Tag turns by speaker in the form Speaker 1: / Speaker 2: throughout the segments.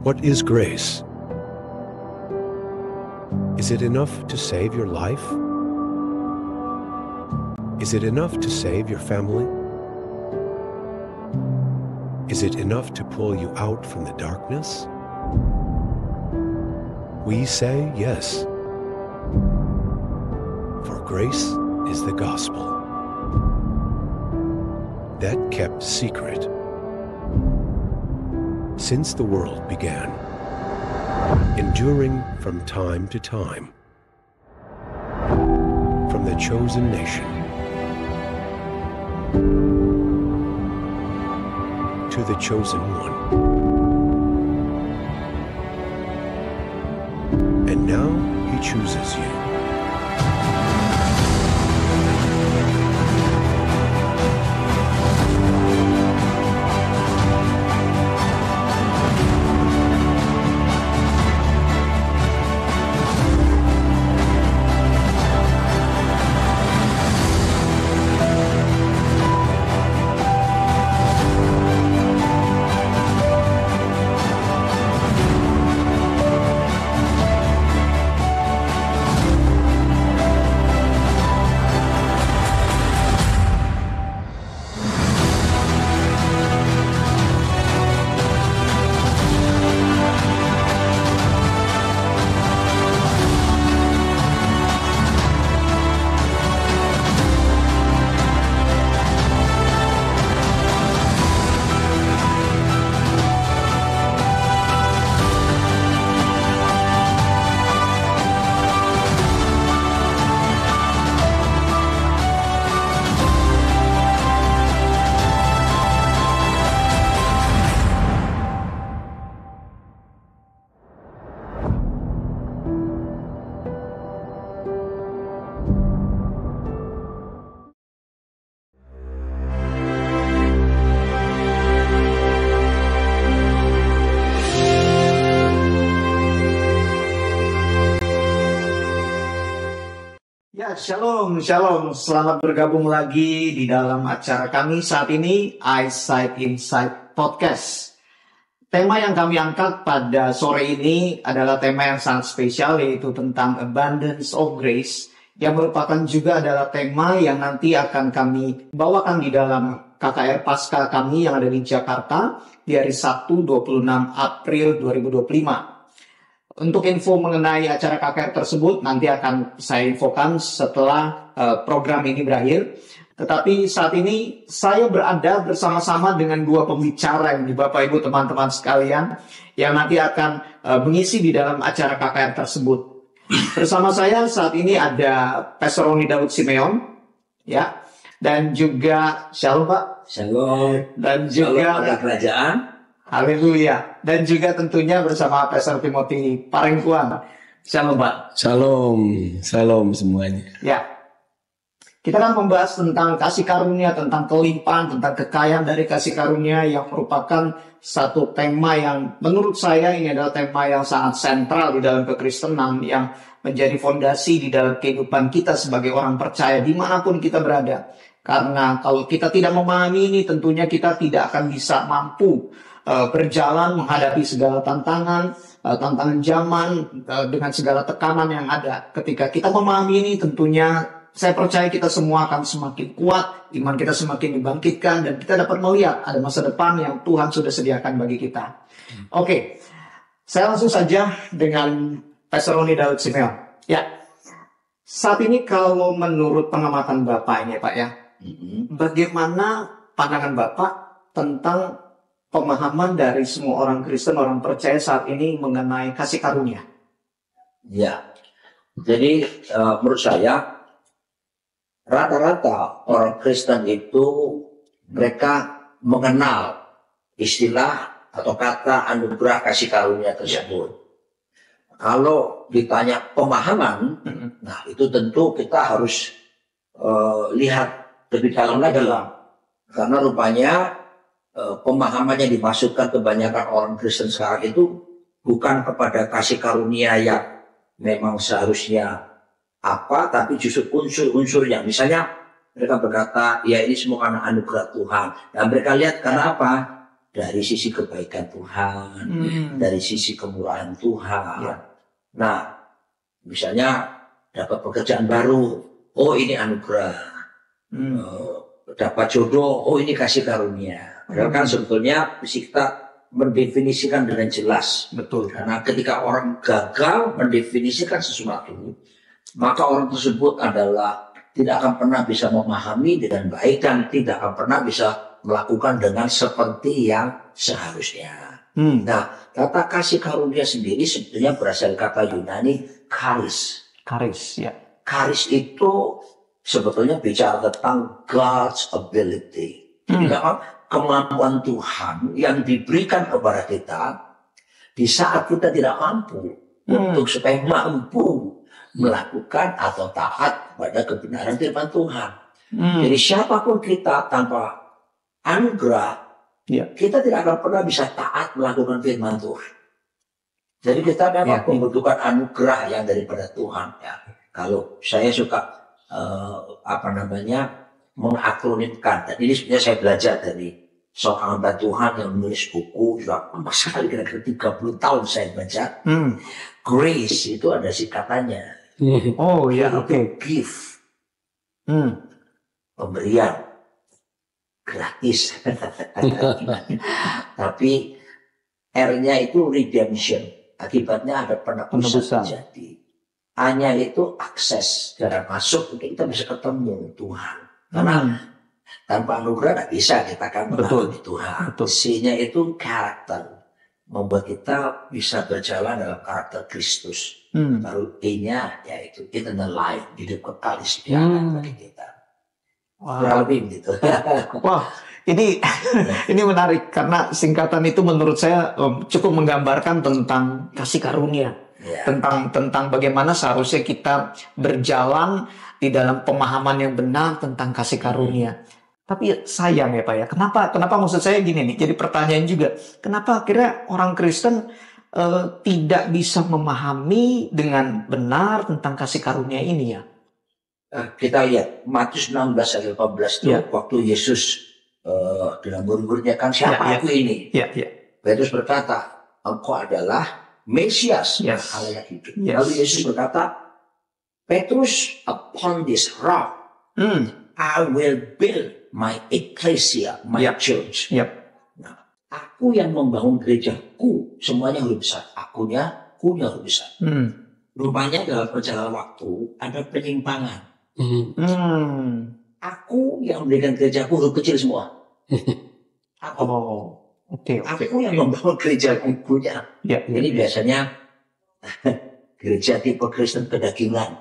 Speaker 1: What is grace? Is it enough to save your life? Is it enough to save your family? Is it enough to pull you out from the darkness? We say yes. For grace is the gospel that kept secret since the world began, enduring from time to time, from the chosen nation to the chosen one. And now he chooses you.
Speaker 2: Shalom, shalom. Selamat bergabung lagi di dalam acara kami saat ini, Eyesight Insight Podcast. Tema yang kami angkat pada sore ini adalah tema yang sangat spesial, yaitu tentang Abundance of Grace, yang merupakan juga adalah tema yang nanti akan kami bawakan di dalam KKR Pasca kami yang ada di Jakarta di hari Sabtu 26 April 2025. Untuk info mengenai acara KKR tersebut nanti akan saya infokan setelah program ini berakhir. Tetapi saat ini saya berada bersama-sama dengan dua pembicara ini, Bapak Ibu teman-teman sekalian, yang nanti akan mengisi di dalam acara KKR tersebut. Bersama saya saat ini ada Pastor Roni Daud Simeon, ya, dan juga Shalom Pak.
Speaker 3: Shalom.
Speaker 2: Dan juga
Speaker 3: Shalom kerajaan.
Speaker 2: Haleluya. Dan juga tentunya bersama Pastor Timothy Parengkuang. Shalom Pak.
Speaker 3: Shalom. Shalom semuanya.
Speaker 2: Ya. Kita akan membahas tentang kasih karunia, tentang kelimpahan, tentang kekayaan dari kasih karunia, yang merupakan satu tema yang menurut saya ini adalah tema yang sangat sentral di dalam kekristenan, yang menjadi fondasi di dalam kehidupan kita sebagai orang percaya dimanapun kita berada. Karena kalau kita tidak memahami ini, tentunya kita tidak akan bisa mampu berjalan menghadapi segala tantangan zaman dengan segala tekanan yang ada. Ketika kita memahami ini, tentunya saya percaya kita semua akan semakin kuat, iman kita semakin dibangkitkan, dan kita dapat melihat ada masa depan yang Tuhan sudah sediakan bagi kita. Oke, saya langsung saja dengan Pastor Roni Daud Simeon. Ya, saat ini kalau menurut pengamatan Bapak ini Pak ya, bagaimana pandangan Bapak tentang pemahaman dari semua orang Kristen, orang percaya saat ini mengenai kasih karunia?
Speaker 3: Ya, jadi menurut saya rata-rata orang Kristen itu mereka mengenal istilah atau kata anugerah kasih karunia tersebut. Kalau ditanya pemahaman, nah itu tentu kita harus lihat lebih dalam lagi, karena rupanya pemahaman yang dimasukkan kebanyakan orang Kristen sekarang itu bukan kepada kasih karunia yang memang seharusnya apa, tapi justru unsur-unsurnya. Misalnya mereka berkata, ya ini semua karena anugerah Tuhan. Dan mereka lihat karena apa? dari sisi kebaikan Tuhan,
Speaker 2: Hmm.
Speaker 3: dari sisi kemurahan Tuhan.
Speaker 2: Ya.
Speaker 3: Nah, misalnya dapat pekerjaan baru, oh ini anugerah.
Speaker 2: Hmm.
Speaker 3: Dapat jodoh, oh ini kasih karunia. Padahal kan sebetulnya mesti kita mendefinisikan dengan jelas.
Speaker 2: Betul.
Speaker 3: Karena ketika orang gagal mendefinisikan sesuatu, maka orang tersebut adalah tidak akan pernah bisa memahami dengan baik dan tidak akan pernah bisa melakukan dengan seperti yang seharusnya.
Speaker 2: Hmm.
Speaker 3: Nah, kata kasih karunia sendiri sebetulnya berasal dari kata Yunani charis.
Speaker 2: Karis, ya.
Speaker 3: Charis itu sebetulnya bicara tentang God's ability. Jadi memang kemampuan Tuhan yang diberikan kepada kita di saat kita tidak mampu untuk supaya mampu melakukan atau taat pada kebenaran firman Tuhan. Jadi siapapun kita tanpa anugerah,
Speaker 2: Ya.
Speaker 3: kita tidak akan pernah bisa taat melakukan firman Tuhan. Jadi kita memang
Speaker 2: Ya.
Speaker 3: membutuhkan anugerah yang daripada Tuhan. Ya. Kalau saya suka mengakronimkan, dan ini sebenarnya saya belajar dari seorang hamba Tuhan yang menulis buku sudah lama sekali, kira-kira 30 tahun saya baca. Grace itu ada singkatannya.
Speaker 2: Oh ya, oke.
Speaker 3: Gift,
Speaker 2: Hmm.
Speaker 3: pemberian gratis. Tapi R-nya itu redemption. Akibatnya ada penebusan
Speaker 2: Penebusan.
Speaker 3: terjadi. A-nya itu akses, jalan masuk untuk kita bisa ketemu Tuhan. Karena tanpa anugerah tidak bisa kita akan mengalami Tuhan.
Speaker 2: Betul.
Speaker 3: C-nya itu karakter, membuat kita bisa berjalan dalam karakter Kristus. Lalu E-nya yaitu eternal life, hidup kekal di setia bagi kita. Kurang lebih begitu.
Speaker 2: Wah, ini ini menarik karena singkatan itu menurut saya cukup menggambarkan tentang kasih karunia,
Speaker 3: Ya.
Speaker 2: tentang bagaimana seharusnya kita berjalan di dalam pemahaman yang benar tentang kasih karunia. Tapi sayang ya Pak ya, kenapa maksud saya gini nih, jadi pertanyaan juga, kenapa akhirnya orang Kristen tidak bisa memahami dengan benar tentang kasih karunia ini ya?
Speaker 3: Kita lihat Matius 16 ayat 18 itu
Speaker 2: Ya.
Speaker 3: waktu Yesus dengan murid-muridnya kan siapa
Speaker 2: Ya, ya.
Speaker 3: aku ini?
Speaker 2: Ya, ya.
Speaker 3: Petrus berkata, engkau adalah Mesias,
Speaker 2: Yes.
Speaker 3: Allah yang hidup.
Speaker 2: Yes.
Speaker 3: Lalu Yesus berkata, Petrus, upon this rock I will build my ecclesia, my
Speaker 2: Yep.
Speaker 3: church.
Speaker 2: Yep.
Speaker 3: Nah, aku yang membangun gerejaku, semuanya huruf besar. Akunya huruf besar. Rupanya dalam perjalanan waktu ada penyimpangan. Aku yang mendirikan gerejaku huruf kecil semua. Aku,
Speaker 2: Oke.
Speaker 3: aku yang membangun gerejaku punya.
Speaker 2: Ya,
Speaker 3: Ini biasanya gereja tipe Kristen kedagingan.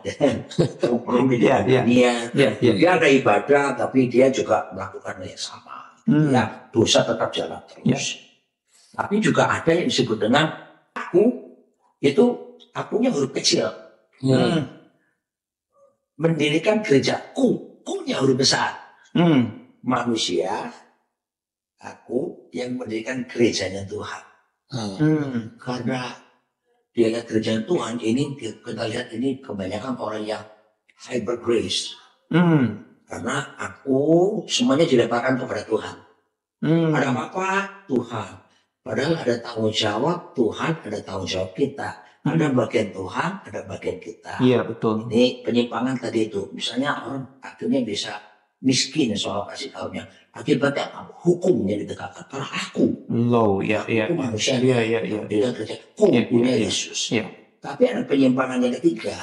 Speaker 3: Kompromi dengan
Speaker 2: Ya, ya.
Speaker 3: dunia.
Speaker 2: Ya, ya.
Speaker 3: Dia ada ibadah, tapi dia juga melakukan hal yang sama. Ya, dosa tetap jalan terus. Tapi juga ada yang disebut dengan aku, itu akunya huruf kecil. Mendirikan gerejaku, kunya huruf besar. Manusia, aku yang mendirikan gerejanya Tuhan. Karena dia lihat gereja Tuhan ini, kita lihat ini kebanyakan orang yang hyper grace. Karena aku semuanya dilemparkan kepada Tuhan. Ada apa? Tuhan. Padahal ada tanggung jawab Tuhan, ada tanggung jawab kita. Ada bagian Tuhan, ada bagian kita.
Speaker 2: Iya, betul.
Speaker 3: Ini penyimpangan tadi itu. Misalnya orang akhirnya bisa miskin soal kasih karunia. Akibatnya hukumnya ditegakkan. Karena aku.
Speaker 2: Low, ya, ya.
Speaker 3: Aku manusia.
Speaker 2: Iya.
Speaker 3: Dia kerja. Punya Yesus.
Speaker 2: Iya.
Speaker 3: Tapi ada penyimpangan yang ketiga.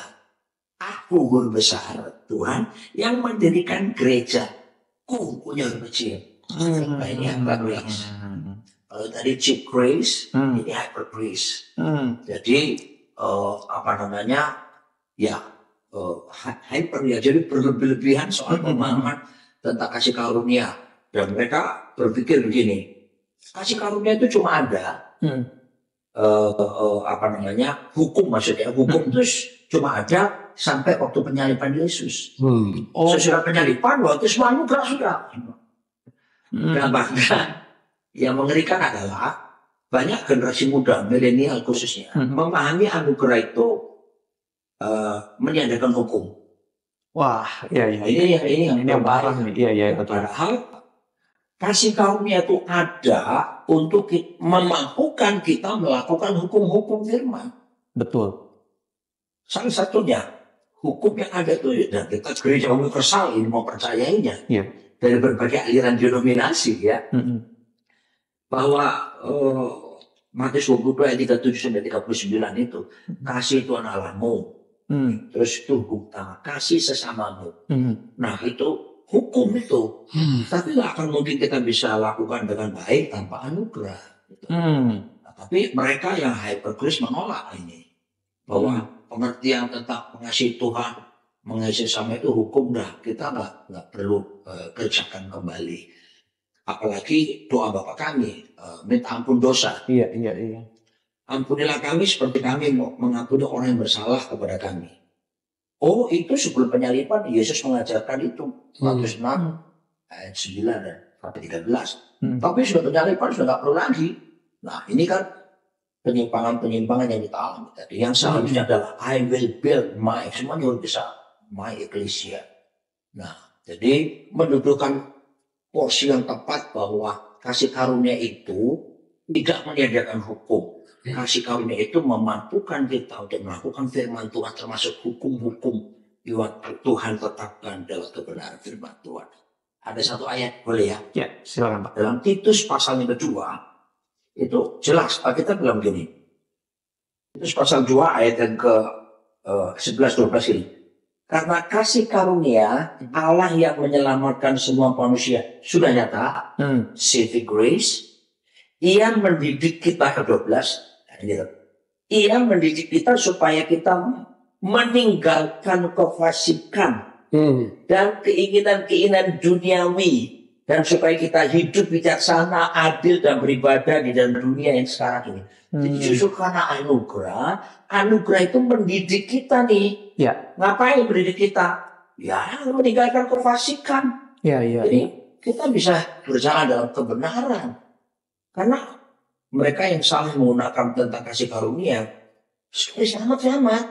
Speaker 3: Aku guru besar Tuhan yang mendirikan gereja. Punya huruf kecil. Ini hyper grace. Kalau tadi cheap grace, ini hyper grace. Jadi hyper ya. Jadi berlebihan soal pemahaman tentang kasih karunia. Dan mereka berpikir begini, kasih karunia itu cuma ada hukum, maksudnya hukum itu cuma ada sampai waktu penyaliban Yesus. Sesudah penyaliban waktu semua anugerah sudah. Dan bahkan yang mengerikan adalah banyak generasi muda, milenial khususnya, memahami anugerah itu meniadakan hukum.
Speaker 2: Wah, iya.
Speaker 3: Ini yang
Speaker 2: parah nih. Iya, betul.
Speaker 3: Padahal kasih karunia itu ada untuk memampukan kita melakukan hukum-hukum firman.
Speaker 2: Betul.
Speaker 3: Salah satunya hukum yang ada itu, dan kita gereja universal ini mempercayainya
Speaker 2: Iya.
Speaker 3: dari berbagai aliran denominasi ya, bahwa Matius 22 ayat 37 sampai 39 itu kasih Tuhan Allahmu, terus itu hukum utama, kasih sesamamu. Nah itu hukum itu, tapi nggak akan mungkin kita bisa lakukan dengan baik tanpa anugerah. Gitu. Nah, tapi mereka yang hypergrace menolak ini, bahwa pengertian tentang mengasihi Tuhan, mengasihi sesama itu hukum, dah kita nggak perlu kerjakan kembali. Apalagi doa Bapa kami, minta ampun dosa.
Speaker 2: Iya.
Speaker 3: Ampunilah kami seperti kami mengampuni orang yang bersalah kepada kami. Oh, itu sebelum penyaliban Yesus mengajarkan itu. Matius 6 ayat 9 dan sampai 13. Tapi sudah penyaliban sudah nggak perlu lagi. Nah, ini kan penyimpangan-penyimpangan yang kita alami tadi. Yang selanjutnya adalah I will build my, semuanya bisa my ecclesia. Nah, jadi mendudukan porsi yang tepat bahwa kasih karunia itu tidak menyediakan hukum. Kasih karunia itu memampukan kita untuk melakukan firman Tuhan, termasuk hukum-hukum yang Tuhan tetapkan dalam kebenaran firman Tuhan. Ada satu ayat, boleh ya?
Speaker 2: Ya, silakan Pak.
Speaker 3: Dalam Titus pasal yang kedua, itu jelas, kita bilang gini. Titus pasal 2 ayat yang ke 11-12 ini. Karena kasih karunia Allah yang menyelamatkan semua manusia sudah nyata, saving grace. Ia mendidik kita ke 12. Ia mendidik kita supaya kita meninggalkan kefasikan dan keinginan-keinginan duniawi, dan supaya kita hidup bijaksana, adil dan beribadah di dalam dunia yang sekarang ini. Jadi justru karena anugerah itu mendidik kita nih.
Speaker 2: Ya.
Speaker 3: Ngapain mendidik kita? Ya, meninggalkan kefasikan. Jadi kita bisa berjalan dalam kebenaran. Karena mereka yang salah menggunakan tentang kasih karunia, selamat.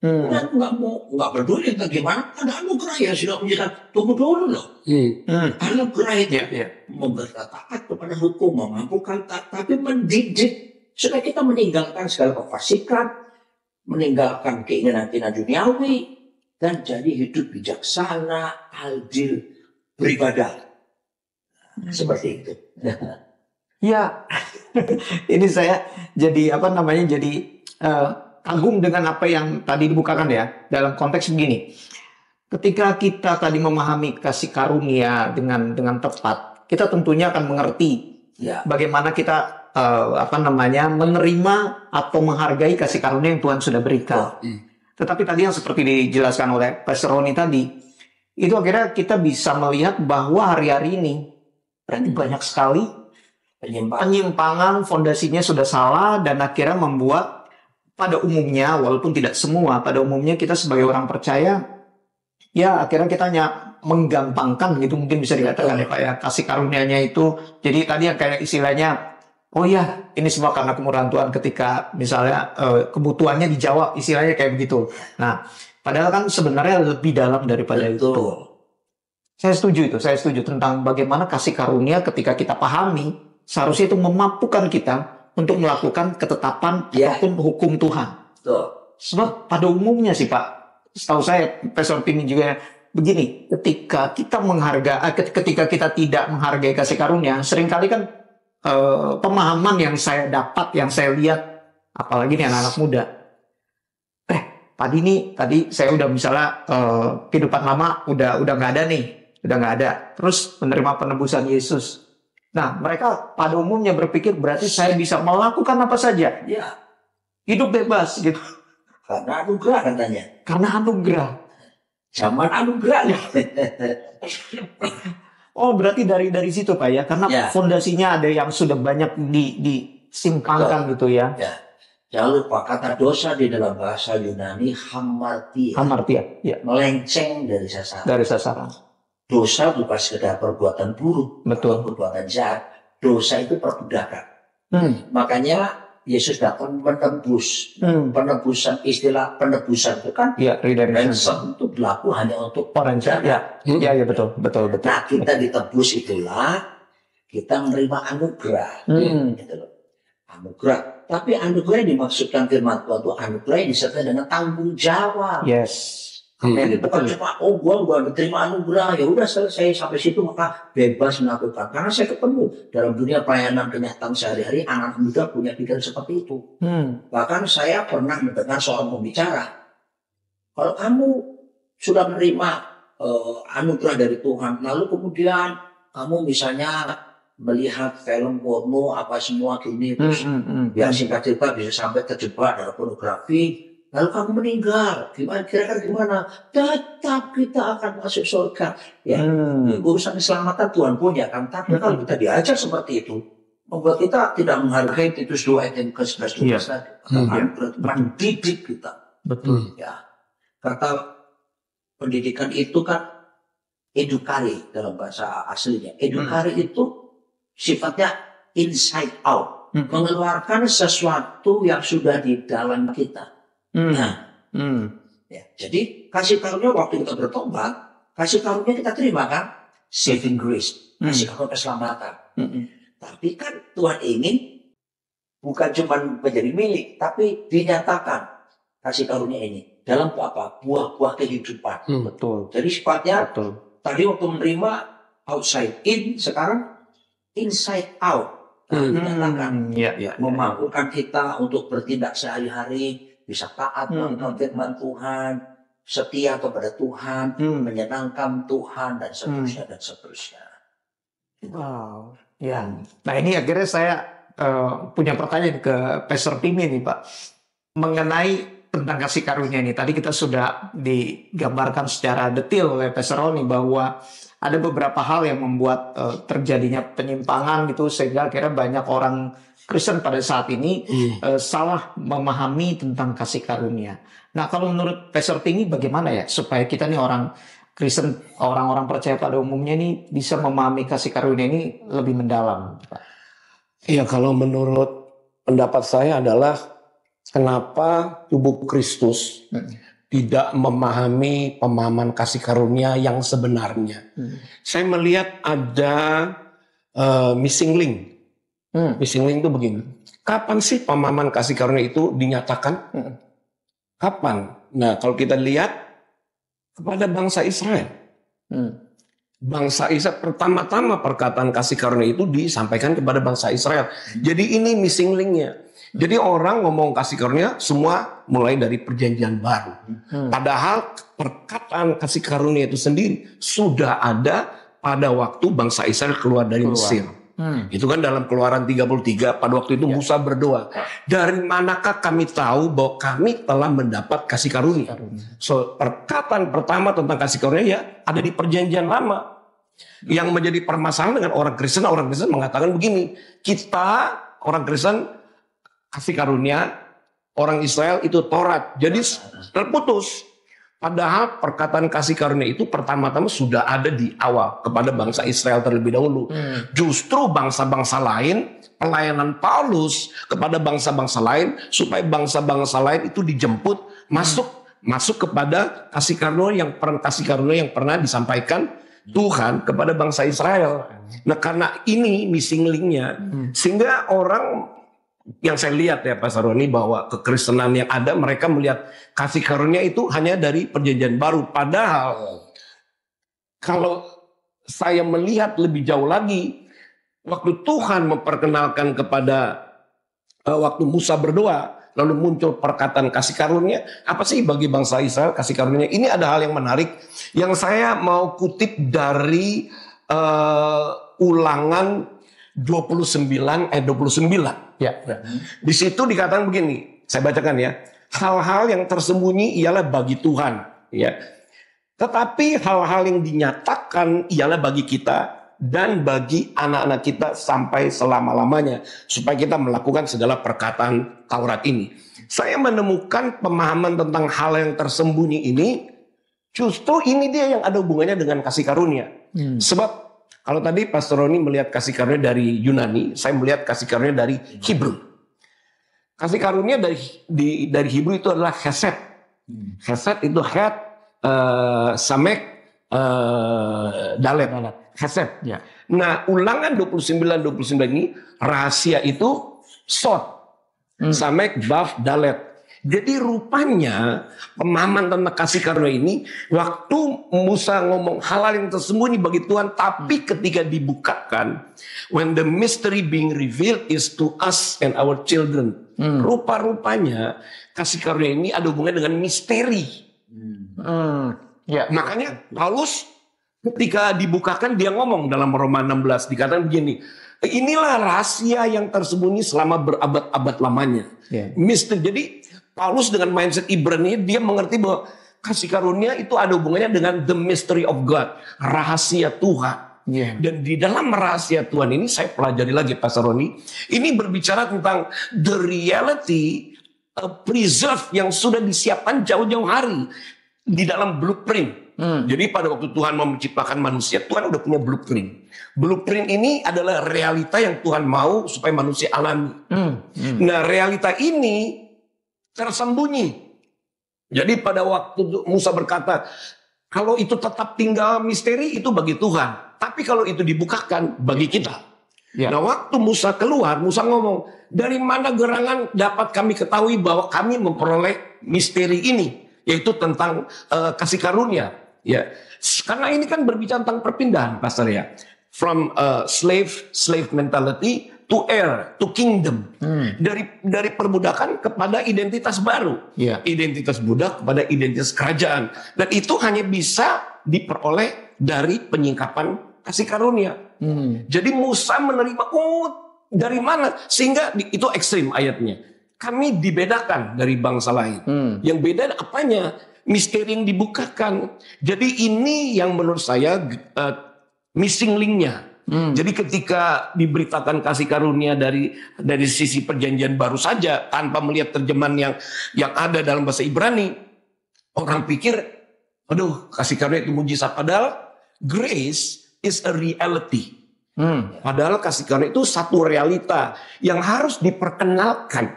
Speaker 3: Nggak peduli tentang gimana. Ada anugerah yang sudah menjadikan, tunggu dulu loh. Anugerah itu memberi taat kepada hukum, memampukan taat, tapi mendidik supaya kita meninggalkan segala kefasikan, meninggalkan keinginan-keinginan duniawi, dan jadi hidup bijaksana, adil, beribadah. Seperti itu.
Speaker 2: Ya, ini saya jadi kagum dengan apa yang tadi dibukakan ya, dalam konteks begini. Ketika kita tadi memahami kasih karunia dengan tepat, kita tentunya akan mengerti bagaimana kita menerima atau menghargai kasih karunia yang Tuhan sudah berikan. Tetapi tadi yang seperti dijelaskan oleh Pastor Roni tadi, itu akhirnya kita bisa melihat bahwa hari-hari ini berarti banyak sekali penyimpangan, fondasinya sudah salah, dan akhirnya membuat pada umumnya, walaupun tidak semua, pada umumnya kita sebagai orang percaya, ya akhirnya kita hanya menggampangkan gitu, mungkin bisa dikatakan ya Pak ya, kasih karunia-Nya itu. Jadi tadi yang kayak istilahnya, oh ya ini semua karena kemurahan Tuhan, ketika misalnya kebutuhannya dijawab, istilahnya kayak begitu. Nah, padahal kan sebenarnya lebih dalam daripada itu. Saya setuju tentang bagaimana kasih karunia ketika kita pahami, seharusnya itu memampukan kita untuk melakukan ketetapan ataupun hukum Tuhan. Sebab pada umumnya sih Pak, setahu saya, Pastor Pini juga begini, ketika kita ketika kita tidak menghargai kasih karunia, seringkali kan pemahaman yang saya dapat, yang saya lihat, apalagi nih anak-anak muda, tadi saya udah misalnya kehidupan lama udah nggak ada, terus menerima penebusan Yesus. Nah, mereka pada umumnya berpikir berarti saya bisa melakukan apa saja, hidup bebas gitu.
Speaker 3: Karena anugerah katanya.
Speaker 2: Karena anugerah.
Speaker 3: Zaman anugerah.
Speaker 2: Oh, berarti dari situ Pak ya, karena fondasinya ada yang sudah banyak disimpangkan gitu ya.
Speaker 3: Jangan lupa kata dosa di dalam bahasa Yunani hamartia. Melenceng dari sasaran. Dosa bukan sekedar perbuatan buruk,
Speaker 2: betul,
Speaker 3: perbuatan jahat. Dosa itu perbudakan. Makanya Yesus datang menebus. Penebusan, istilah penebusan itu kan ransom itu berlaku hanya untuk
Speaker 2: orang jahat. Ya, betul.
Speaker 3: Nah, kita ditebus itulah kita menerima anugerah. Gitu loh. Anugerah. Tapi anugerah yang dimaksudkan firman Tuhan itu anugerah yang disertai dengan tanggung jawab.
Speaker 2: Yes.
Speaker 3: Jadi bukan cuma gua diterima anugerah ya udah selesai sampai situ maka bebas melakukan. Karena saya ketemu dalam dunia pelayanan kenyataan sehari-hari anak muda punya pikiran seperti itu. Bahkan saya pernah mendengar seorang pembicara, kalau kamu sudah menerima anugerah dari Tuhan, lalu kemudian kamu misalnya melihat film porno apa semua gini terus biar singkat cerita bisa sampai terjebak dalam pornografi. Lalu kamu meninggal, kira-kira gimana? Tetap kita akan masuk surga. Ya, urusan keselamatan Tuhan punya kan. Tapi kalau kita diajar seperti itu, membuat kita tidak menghargai Titus 2 ayat yang ke-11 tadi. Mendidik kita.
Speaker 2: Betul.
Speaker 3: Ya, kata pendidikan itu kan edukari dalam bahasa aslinya. Edukari itu sifatnya inside out, mengeluarkan sesuatu yang sudah di dalam kita. Ya, jadi kasih karunia waktu kita bertobat, kasih karunia kita terima kan, saving grace, kasih karunia keselamatan. Tapi kan Tuhan ingin bukan cuma menjadi milik, tapi dinyatakan kasih karunia ini dalam apa? Buah-buah kehidupan.
Speaker 2: Betul.
Speaker 3: Jadi sifatnya
Speaker 2: Betul.
Speaker 3: tadi waktu menerima outside in, sekarang inside out. Dinyatakan memampukan kita untuk bertindak sehari-hari. Bisa taat melakukan firman Tuhan, setia kepada Tuhan, menyenangkan Tuhan dan seterusnya dan seterusnya.
Speaker 2: Wow, ya. Nah ini akhirnya saya punya pertanyaan ke Pastor Timi nih Pak, mengenai tentang kasih karunia ini. Tadi kita sudah digambarkan secara detail oleh Pastor Roni bahwa ada beberapa hal yang membuat terjadinya penyimpangan gitu sehingga akhirnya banyak orang Kristen pada saat ini salah memahami tentang kasih karunia. Nah, kalau menurut Pastor Timi bagaimana ya supaya kita nih orang Kristen, orang-orang percaya pada umumnya ini bisa memahami kasih karunia ini lebih mendalam, Pak?
Speaker 4: Iya, kalau menurut pendapat saya adalah kenapa tubuh Kristus tidak memahami pemahaman kasih karunia yang sebenarnya. Saya melihat ada missing link. Missing link itu begini. Kapan sih pemahaman kasih karunia itu dinyatakan? Kapan? Nah, kalau kita lihat kepada bangsa Israel. Bangsa Israel pertama-tama perkataan kasih karunia itu disampaikan kepada bangsa Israel. Jadi ini missing linknya. Jadi orang ngomong kasih karunia semua mulai dari perjanjian baru. Padahal perkataan kasih karunia itu sendiri sudah ada pada waktu bangsa Israel keluar dari Mesir. Itu kan dalam Keluaran 33 pada waktu itu Musa berdoa, dari manakah kami tahu bahwa kami telah mendapat kasih karunia? So perkataan pertama tentang kasih karunia ya ada di perjanjian lama. Yang menjadi permasalahan dengan orang Kristen mengatakan begini, kita orang Kristen kasih karunia, orang Israel itu Taurat, jadi terputus. Padahal perkataan kasih karunia itu pertama-tama sudah ada di awal kepada bangsa Israel terlebih dahulu. Justru bangsa-bangsa lain, pelayanan Paulus kepada bangsa-bangsa lain supaya bangsa-bangsa lain itu dijemput masuk kepada kasih karunia yang pernah disampaikan Tuhan kepada bangsa Israel. Nah, karena ini missing linknya, sehingga orang yang saya lihat ya Pak Saroni bahwa kekristenan yang ada mereka melihat kasih karunia itu hanya dari perjanjian baru. Padahal kalau saya melihat lebih jauh lagi, waktu Tuhan memperkenalkan kepada waktu Musa berdoa, lalu muncul perkataan kasih karunia. Apa sih bagi bangsa Israel kasih karunia? Ini ada hal yang menarik yang saya mau kutip dari Ulangan 29 ayat 29.
Speaker 2: Ya.
Speaker 4: Di situ dikatakan begini, saya bacakan ya. Hal-hal yang tersembunyi ialah bagi Tuhan, ya. Tetapi hal-hal yang dinyatakan ialah bagi kita dan bagi anak-anak kita sampai selama-lamanya, supaya kita melakukan segala perkataan Taurat ini. Saya menemukan pemahaman tentang hal yang tersembunyi ini, justru ini dia yang ada hubungannya dengan kasih karunia. Sebab kalau tadi Pastor Roni melihat kasih karunia dari Yunani, saya melihat kasih karunia dari Hebrew. Kasih karunia dari Hebrew itu adalah chesed. Chesed itu chet, samek, dalet. Hesed.
Speaker 2: Ya.
Speaker 4: Nah, Ulangan 29 ini rahasia itu Sod, Samek, Baf, Dalet. Jadi rupanya pemahaman tentang kasih karunia ini, waktu Musa ngomong hal yang tersembunyi bagi Tuhan, tapi ketika dibukakan, when the mystery being revealed is to us and our children. Rupa-rupanya kasih karunia ini ada hubungannya dengan misteri.
Speaker 2: Ya.
Speaker 4: Makanya Paulus ketika dibukakan dia ngomong dalam Roma 16 dikatakan begini, inilah rahasia yang tersembunyi selama berabad-abad lamanya.
Speaker 2: Yeah.
Speaker 4: Misteri. Jadi Paulus dengan mindset Ibrani dia mengerti bahwa kasih karunia itu ada hubungannya dengan the mystery of God, rahasia Tuhan.
Speaker 2: Yeah.
Speaker 4: Dan di dalam rahasia Tuhan ini saya pelajari lagi Pastor Roni, ini berbicara tentang the reality preserve yang sudah disiapkan jauh-jauh hari di dalam blueprint. Jadi pada waktu Tuhan mau menciptakan manusia, Tuhan udah punya blueprint. Blueprint ini adalah realita yang Tuhan mau supaya manusia alami. Nah, realita ini tersembunyi. Jadi pada waktu Musa berkata, kalau itu tetap tinggal misteri itu bagi Tuhan. Tapi kalau itu dibukakan bagi kita.
Speaker 2: Ya.
Speaker 4: Nah, waktu Musa keluar, Musa ngomong, dari mana gerangan dapat kami ketahui bahwa kami memperoleh misteri ini, yaitu tentang kasih karunia. Ya, karena ini kan berbicara tentang perpindahan, Pastor ya, from slave mentality to heir, to kingdom, dari perbudakan kepada identitas baru, identitas budak kepada identitas kerajaan, dan itu hanya bisa diperoleh dari penyingkapan kasih karunia. Jadi Musa menerima, dari mana? Sehingga itu ekstrim ayatnya. Kami dibedakan dari bangsa lain. Yang beda apanya? Misteri yang dibukakan. Jadi ini yang menurut saya missing linknya. Jadi ketika diberitakan kasih karunia dari sisi perjanjian baru saja, tanpa melihat terjemahan yang ada dalam bahasa Ibrani, orang pikir, aduh kasih karunia itu mujizat. Padahal grace is a reality. Padahal kasih karunia itu satu realita yang harus diperkenalkan.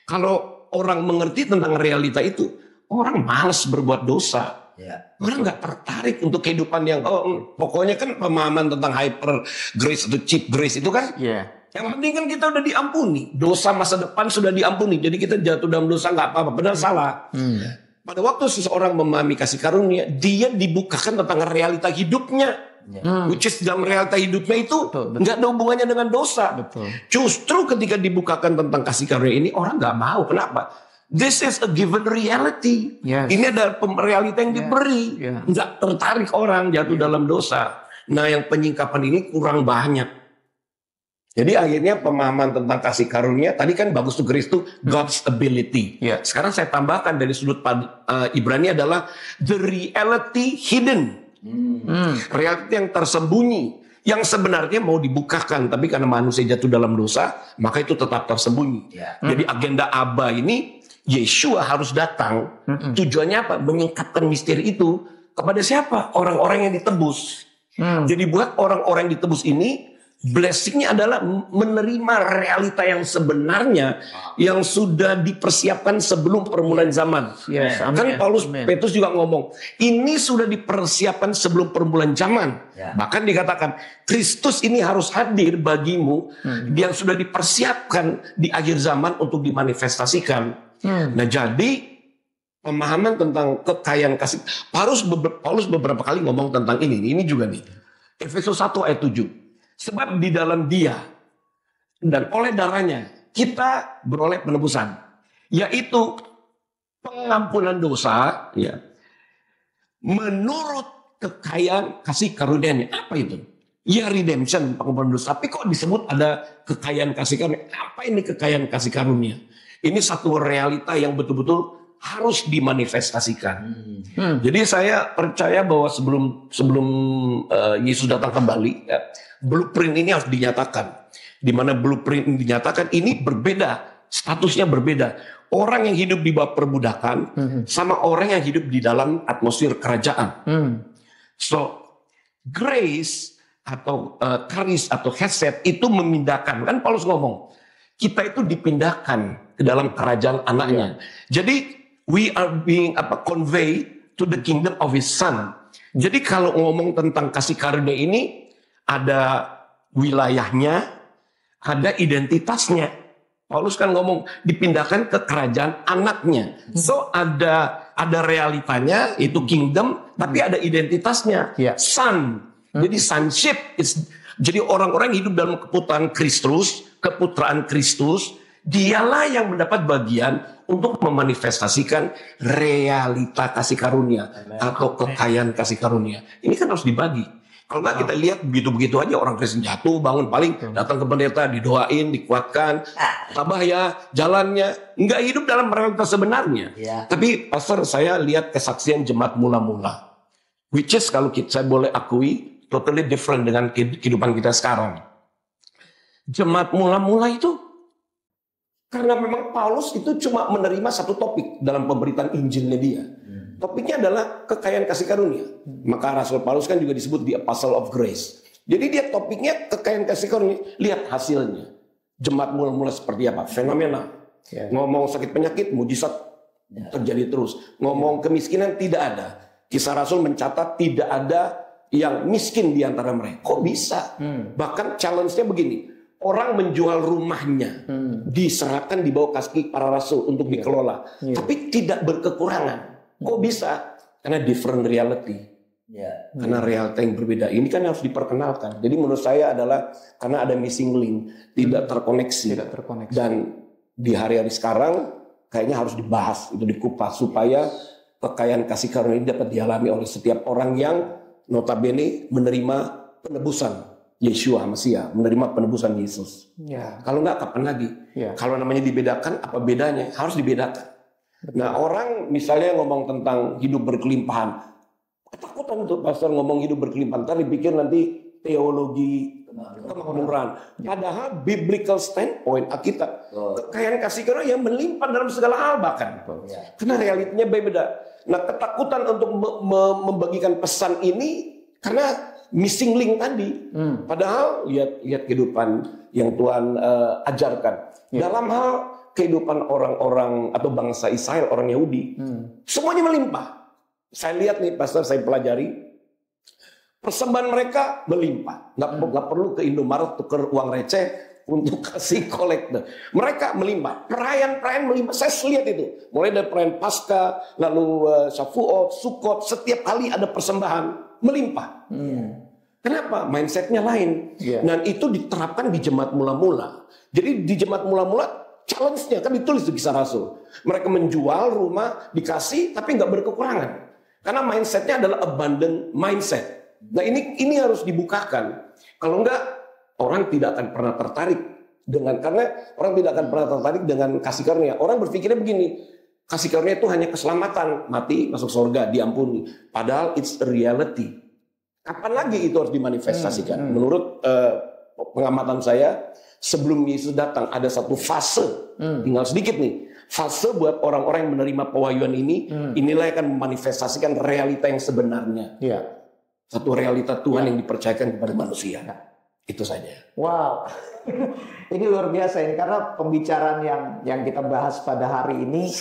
Speaker 4: Kalau orang mengerti tentang realita itu, orang malas berbuat dosa.
Speaker 3: Ya.
Speaker 4: Orang nggak tertarik untuk kehidupan yang pokoknya kan pemahaman tentang hyper grace atau cheap grace itu kan. Yang penting kan kita udah diampuni, dosa masa depan sudah diampuni, jadi kita jatuh dalam dosa nggak apa-apa, padahal salah. Pada waktu seseorang memahami kasih karunia, dia dibukakan tentang realita hidupnya. Which is dalam realita hidupnya itu nggak ada hubungannya dengan dosa. Justru ketika dibukakan tentang kasih karunia ini orang nggak mau. Kenapa? This is a given reality. Ini adalah realita yang diberi. Nggak tertarik orang jatuh dalam dosa. Nah, yang penyingkapan ini kurang banyak. Jadi akhirnya pemahaman tentang kasih karunia tadi kan bagus tuh grace itu God's ability. Sekarang saya tambahkan dari sudut Ibrani adalah the reality hidden. Reality yang tersembunyi, yang sebenarnya mau dibukakan, tapi karena manusia jatuh dalam dosa, maka itu tetap tersembunyi. Jadi agenda Aba ini, Yeshua harus datang. Tujuannya apa? Menyingkapkan misteri itu kepada siapa? Orang-orang yang ditebus. Jadi buat orang-orang yang ditebus ini, blessingnya adalah menerima realita yang sebenarnya yang sudah dipersiapkan sebelum permulaan zaman. Kan Petrus juga ngomong, ini sudah dipersiapkan sebelum permulaan zaman. Bahkan dikatakan Kristus ini harus hadir bagimu yang sudah dipersiapkan di akhir zaman untuk dimanifestasikan. Nah, jadi pemahaman tentang kekayaan kasih, Paulus beberapa kali ngomong tentang ini juga nih. Efesus 1 ayat 7. Sebab di dalam Dia dan oleh darahnya kita beroleh penebusan, yaitu pengampunan dosa, menurut kekayaan kasih karunia-Nya. Apa itu? Ya, redemption, pengampunan dosa. Tapi kok disebut ada kekayaan kasih karunia? Apa ini kekayaan kasih karunia? Ini satu realita yang betul-betul harus dimanifestasikan. Jadi saya percaya bahwa sebelum Yesus datang kembali, blueprint ini harus dinyatakan. Di mana blueprint ini dinyatakan, ini berbeda, statusnya berbeda. Orang yang hidup di bawah perbudakan sama orang yang hidup di dalam atmosfer kerajaan. So, grace atau charis atau hesed itu memindahkan. Kan Paulus ngomong, kita itu dipindahkan ke dalam kerajaan anaknya. Jadi we are being convey to the kingdom of his son. Jadi kalau ngomong tentang kasih karunia ini, ada wilayahnya, ada identitasnya. Paulus kan ngomong dipindahkan ke kerajaan anaknya. So ada realitanya itu kingdom, tapi ada identitasnya. Son. Jadi sonship jadi orang-orang hidup dalam keputraan Kristus, dialah yang mendapat bagian untuk memanifestasikan realita kasih karunia atau kekayaan kasih karunia. Ini kan harus dibagi. Kalau nggak kita lihat begitu-begitu aja orang Kristen jatuh, bangun paling datang ke pendeta, didoain, dikuatkan, tabah ya jalannya, nggak hidup dalam realitas sebenarnya. Tapi pastor, saya lihat kesaksian jemaat mula-mula, which is kalau saya boleh akui totally different dengan kehidupan kita sekarang. Jemaat mula-mula itu karena memang Paulus itu cuma menerima satu topik dalam pemberitaan Injilnya dia. Topiknya adalah kekayaan kasih karunia. Maka Rasul Paulus kan juga disebut the Apostle of Grace. Jadi dia topiknya kekayaan kasih karunia. Lihat hasilnya. Jemaat mula-mula seperti apa? Fenomenal. Ngomong sakit penyakit, mujizat terjadi terus. Ngomong kemiskinan, tidak ada. Kisah Rasul mencatat tidak ada yang miskin di antara mereka. Kok bisa? Bahkan challenge-nya begini. Orang menjual rumahnya, diserahkan di bawah kaki para rasul untuk dikelola. Tapi tidak berkekurangan. Kok bisa? Karena different reality. Karena realita yang berbeda. Ini kan harus diperkenalkan. Jadi menurut saya adalah karena ada missing link, tidak terkoneksi. Dan di hari-hari sekarang kayaknya harus dibahas, itu dikupas supaya kekayaan kasih karunia ini dapat dialami oleh setiap orang yang notabene menerima penebusan Yeshua Mesias, menerima penebusan Yesus. Kalau enggak kapan lagi? Kalau namanya dibedakan, apa bedanya? Harus dibedakan. Nah, orang misalnya ngomong tentang hidup berkelimpahan, ketakutan tuh pastor ngomong hidup berkelimpahan, ntar dipikir nanti teologi kemakmuran. Padahal biblical standpoint Alkitab, kekayaan kasih karunia yang melimpah dalam segala hal bahkan. Karena realitanya beda. Nah, ketakutan untuk membagikan pesan ini karena missing link tadi. Padahal lihat kehidupan yang Tuhan ajarkan. Dalam hal kehidupan orang-orang atau bangsa Israel, orang Yahudi, semuanya melimpah. Saya lihat nih, pastor, saya pelajari persembahan mereka melimpah. Nggak perlu ke Indomaret tukar uang receh untuk kasih kolektor. Mereka melimpah. Perayaan-perayaan melimpah. Saya lihat itu. Mulai dari perayaan Paskah, lalu Shavuot, Sukkot, setiap kali ada persembahan melimpah. Kenapa? Mindsetnya lain. Dan itu diterapkan di jemaat mula-mula. Jadi di jemaat mula-mula challenge-nya kan ditulis di Kisah Rasul. Mereka menjual rumah, dikasih, tapi nggak berkekurangan. Karena mindsetnya adalah abundant mindset. Nah ini harus dibukakan. Kalau enggak, orang tidak akan pernah tertarik karena orang tidak akan pernah tertarik dengan kasih karunia. Orang berpikirnya begini, kasih karunia itu hanya keselamatan, mati masuk surga, diampuni. Padahal it's a reality. Kapan lagi itu harus dimanifestasikan? Menurut pengamatan saya, sebelum Yesus datang ada satu fase, tinggal sedikit nih, fase buat orang-orang yang menerima pewahyuan ini, inilah yang akan memanifestasikan realita yang sebenarnya. Satu realita Tuhan yang dipercayakan kepada manusia. Itu saja.
Speaker 2: Wow, ini luar biasa ini karena pembicaraan yang kita bahas pada hari ini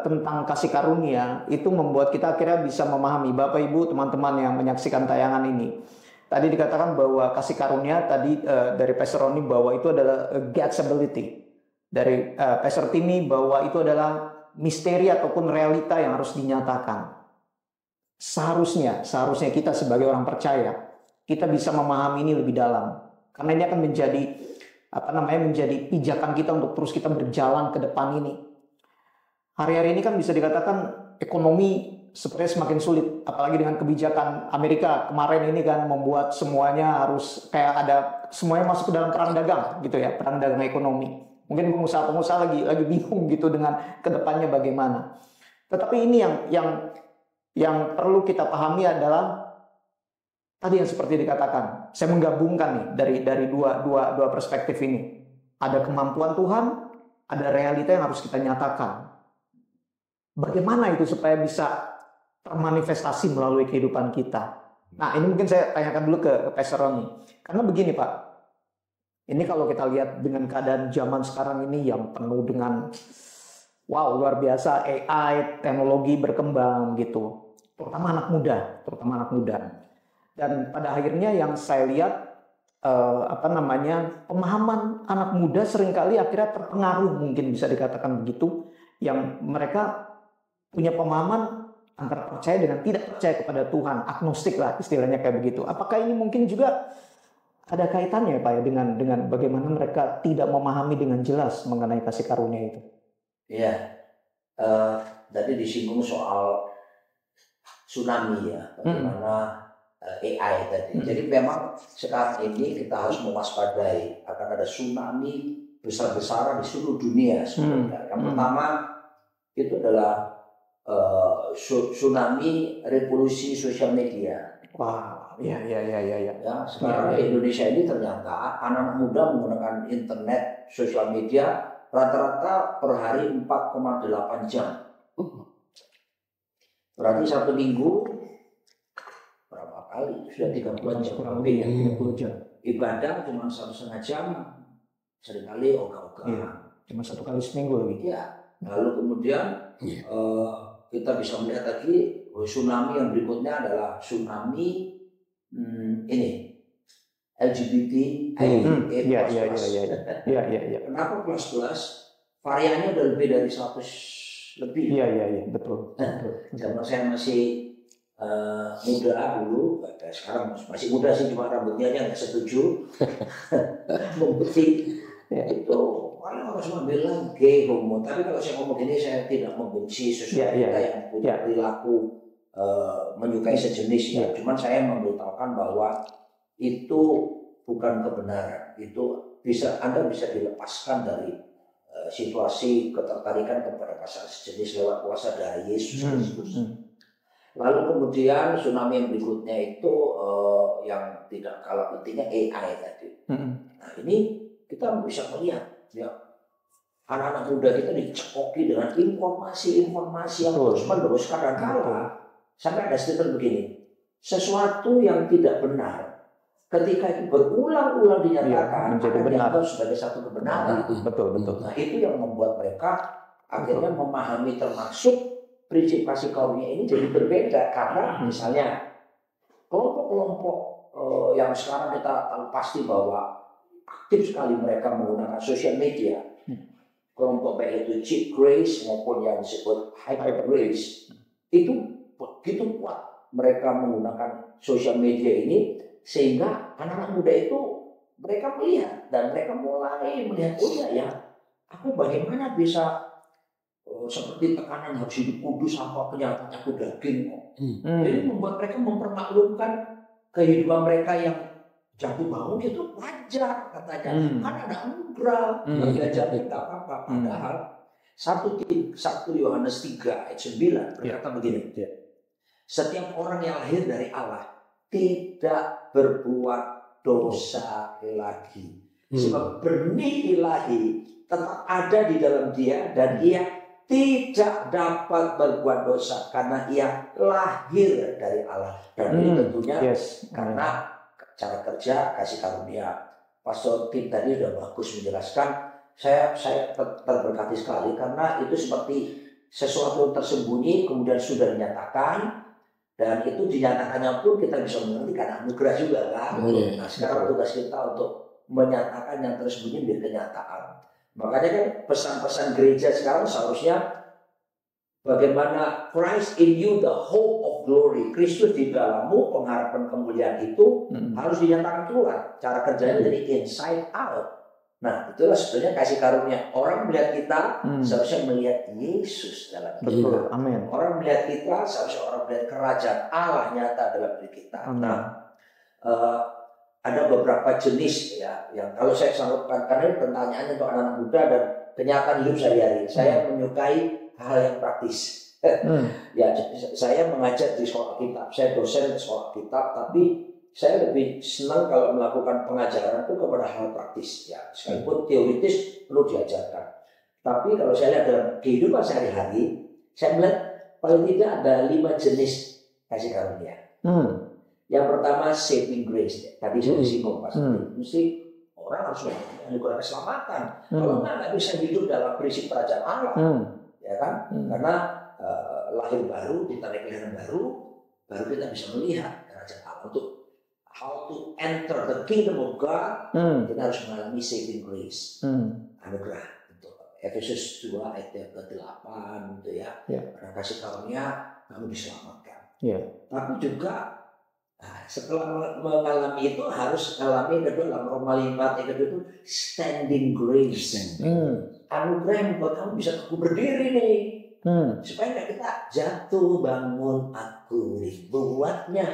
Speaker 2: tentang kasih karunia itu membuat kita akhirnya bisa memahami, Bapak Ibu teman-teman yang menyaksikan tayangan ini. Tadi dikatakan bahwa kasih karunia tadi dari Pastor Roni bahwa itu adalah God's ability. Dari Pastor Timmy bahwa itu adalah misteri ataupun realita yang harus dinyatakan. Seharusnya kita sebagai orang percaya kita bisa memahami ini lebih dalam. Karena ini akan menjadi pijakan kita untuk terus kita berjalan ke depan ini. Hari-hari ini kan bisa dikatakan ekonomi sepertinya semakin sulit, apalagi dengan kebijakan Amerika kemarin ini kan membuat semuanya harus semuanya masuk ke dalam perang dagang gitu ya, perang dagang ekonomi. Mungkin pengusaha-pengusaha lagi bingung gitu dengan kedepannya bagaimana. Tetapi ini yang perlu kita pahami adalah tadi yang seperti dikatakan. Saya menggabungkan nih dari dua perspektif ini. Ada kemampuan Tuhan, ada realita yang harus kita nyatakan. Bagaimana itu supaya bisa termanifestasi melalui kehidupan kita. Nah, ini mungkin saya tanyakan dulu ke Pastor Roni. Karena begini, Pak. Ini kalau kita lihat dengan keadaan zaman sekarang ini yang penuh dengan luar biasa AI, teknologi berkembang gitu. Terutama anak muda. Dan pada akhirnya yang saya lihat pemahaman anak muda seringkali akhirnya terpengaruh, mungkin bisa dikatakan begitu, yang mereka punya pemahaman antara percaya dengan tidak percaya kepada Tuhan, agnostik lah istilahnya kayak begitu. Apakah ini mungkin juga ada kaitannya Pak ya dengan bagaimana mereka tidak memahami dengan jelas mengenai kasih karunia itu?
Speaker 3: Iya, tadi disinggung soal tsunami ya, bagaimana AI tadi. Jadi memang sekarang ini kita harus mewaspadai akan ada tsunami besar-besaran di seluruh dunia sebenarnya. Yang pertama itu adalah tsunami revolusi sosial media.
Speaker 2: Wah, iya.
Speaker 3: Ya, sekarang di Indonesia ini ternyata anak-anak muda menggunakan internet, sosial media rata-rata per hari 4,8 jam. Berarti satu minggu berapa kali? Sudah 30 jam.
Speaker 2: Kurang lebih ya, 30 jam.
Speaker 3: Ibadah cuma 1,5 jam, seringkali ogah-ogah.
Speaker 2: Iya, cuma 1 kali seminggu lagi.
Speaker 3: Ya, lalu kemudian kita bisa melihat lagi tsunami yang berikutnya adalah tsunami ini LGBT
Speaker 2: Iya.
Speaker 3: Kenapa plus? Variannya udah lebih dari 100 lebih.
Speaker 2: Iya, betul.
Speaker 3: Zaman saya masih muda dulu, sekarang masih muda sih, cuma rambutnya aja nggak setuju. Membenci itu paling orang semua bilang gay, homo. Tapi kalau saya ngomong gini, saya tidak membenci sesuatu yang punya perilaku menyukai sejenis ya. Cuman saya memberitahukan bahwa itu bukan kebenaran. Itu Anda bisa dilepaskan dari situasi ketertarikan kepada pasangan sejenis lewat kuasa dari Yesus Kristus. Lalu kemudian tsunami yang berikutnya itu yang tidak kalah pentingnya AI tadi. Nah ini kita bisa melihat ya, anak-anak muda kita dicekoki dengan informasi-informasi yang terus-menerus kadang-kala sampai ada statement begini, sesuatu yang tidak benar ketika itu berulang-ulang dinyatakan
Speaker 2: menjadi benar
Speaker 3: sebagai satu kebenaran.
Speaker 2: Betul.
Speaker 3: Nah itu yang membuat mereka akhirnya memahami, termasuk prinsip kasih karunia ini jadi berbeda karena misalnya kelompok-kelompok yang sekarang kita tahu pasti bahwa aktif sekali mereka menggunakan sosial media. Kelompok baik itu cheap grace maupun yang disebut hyper grace itu begitu kuat mereka menggunakan sosial media ini sehingga anak-anak muda itu mereka melihat dan mereka mulai melihat aku bagaimana bisa seperti tekanan harus hidup kudus apa kenyataannya aku daging kok. Jadi membuat mereka mempermaklumkan kehidupan mereka yang jatuh bangun itu wajar katanya. Kan ada anugerah, belajar tidak apa-apa. Padahal 1 Yohanes 3 ayat 9 berkata begini. Setiap orang yang lahir dari Allah tidak berbuat dosa lagi. Sebab benih ilahi tetap ada di dalam dia dan ia tidak dapat berbuat dosa karena ia lahir dari Allah. Dan ini tentunya karena cara kerja kasih karunia. Pastor Tim tadi sudah bagus menjelaskan. Saya terberkati sekali karena itu seperti sesuatu tersembunyi kemudian sudah dinyatakan. Dan itu dinyatakannya pun kita bisa mengerti karena anugerah juga kan. Nah sekarang tugas kita untuk menyatakan yang tersembunyi menjadi kenyataan. Makanya kan pesan-pesan gereja sekarang seharusnya bagaimana Christ in you the hope of glory. Kristus di dalammu pengharapan kemuliaan itu harus dinyatakan keluar. Cara kerjanya dari inside out. Nah itulah sebetulnya kasih karunia. Orang melihat kita seharusnya melihat Yesus dalam kita.
Speaker 2: Betul, amin.
Speaker 3: Orang melihat kita seharusnya orang melihat kerajaan Allah nyata dalam diri kita.
Speaker 2: Amin.
Speaker 3: Nah ada beberapa jenis ya yang kalau saya sanggup karena ini pertanyaannya untuk anak muda dan kenyataan hidup sehari-hari. Saya menyukai hal yang praktis. Ya, saya mengajar di sekolah kitab. Saya dosen di sekolah kitab, tapi saya lebih senang kalau melakukan pengajaran itu kepada hal praktis. Ya, sekalipun teoritis perlu diajarkan. Tapi kalau saya lihat dalam kehidupan sehari-hari, saya melihat paling tidak ada 5 jenis kasih karunia. Yang pertama saving grace. Tadi saya disinggung Pak. Mesti orang harus melakukan keselamatan. Kalau nggak bisa hidup dalam prinsip kerajaan Allah, ya kan? Karena lahir baru, kita kelahiran baru kita bisa melihat kerajaan Allah. Untuk how to enter the kingdom of God, kita harus mengalami saving grace, anugerah. Efesus 2 ayat ke-8 gitu ya. Karena kasih karunia kamu diselamatkan. Tapi juga setelah mengalami itu harus mengalami yang kedua dalam Roma 5 yang kedua itu standing grace. Anugerah yang membuat kamu bisa teguh berdiri nih. Supaya nggak kita jatuh bangun aku dibuatnya.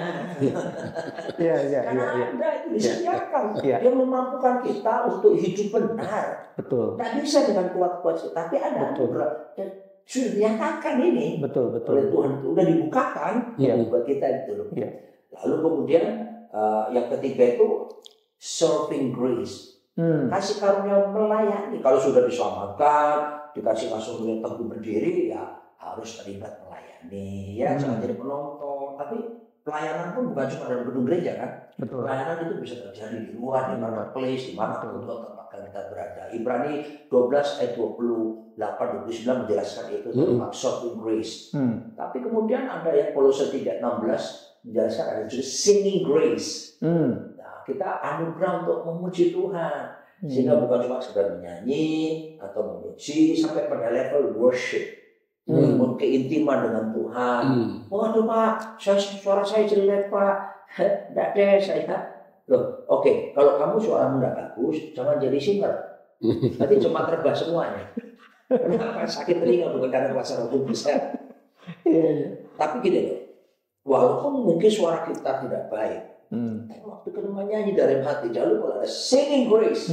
Speaker 3: Karena Anda itu disediakan. Dia memampukan kita untuk hidup benar.
Speaker 2: Betul.
Speaker 3: Nggak bisa dengan kuat-kuat, tapi ada anugerah dan sudah dinyatakan ini.
Speaker 2: Betul.
Speaker 3: Oleh Tuhan itu udah dibukakan buat kita itu. Lalu kemudian yang ketiga itu serving grace. Kasih karunia melayani. Kalau sudah diselamatkan, dikasih kasih karunia teguh berdiri, ya harus terlibat melayani. Ya jangan jadi penonton. Tapi pelayanan pun bukan cuma dalam gedung gereja kan. Pelayanan itu bisa terjadi di luar, di marketplace, di mana pun tempat kita berada. Ibrani 12 ayat 28-29 menjelaskan itu tentang serving grace. Tapi kemudian ada yang Kolose 3:16 menjelaskan ada juga singing grace. Nah, kita anugerah untuk memuji Tuhan. Sehingga bukan cuma sekedar menyanyi atau memuji sampai pada level worship. Keintiman dengan Tuhan. Waduh Pak, suara saya jelek Pak. Tidak deh saya. Loh, oke, kalau kamu suaramu tidak bagus, jangan jadi singer. Nanti cuma terbang semuanya. Kenapa? Sakit telinga bukan karena kuasa Roh Kudus. Tapi gini loh, walaupun mungkin suara kita tidak baik, tapi waktu kita menyanyi dari hati, jangan lupa ada singing grace.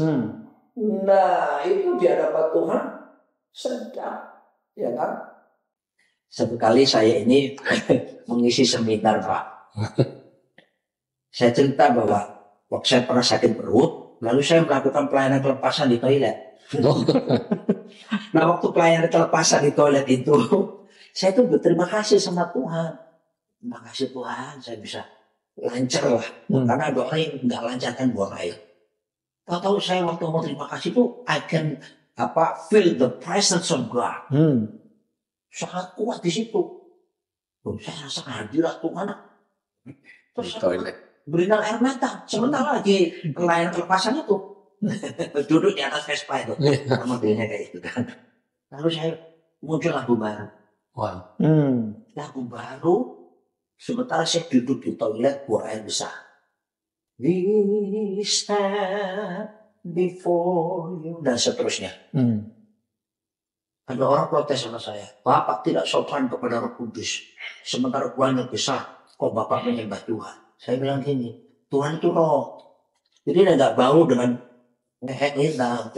Speaker 3: Nah, itu di hadapan Tuhan sedap, ya kan? Satu kali saya ini mengisi seminar Pak. Saya cerita bahwa waktu saya pernah sakit perut, lalu saya melakukan pelayanan kelepasan di toilet. Nah, waktu pelayanan kelepasan di toilet itu, saya tuh berterima kasih sama Tuhan. Terima kasih Tuhan, saya bisa lancar lah. Karena doa yang nggak lancar kan buang air. Tahu-tahu saya waktu mau terima kasih tuh, I can feel the presence of God. Sangat kuat di situ. Saya rasa hadirat Tuhan. Terus toilet. Berinang air mata. Sementara lagi pelayanan kelepasan itu duduk di atas Vespa itu, modelnya kayak itu kan. Lalu saya muncul lagu baru. Lagu baru. Sementara saya duduk di toilet buang air besar. We stand before you dan seterusnya. Ada orang protes sama saya. Bapak tidak sopan kepada Roh Kudus. Sementara buang air besar, kok Bapak menyembah Tuhan? Saya bilang gini, Tuhan itu roh. Jadi dia nggak bau dengan kita.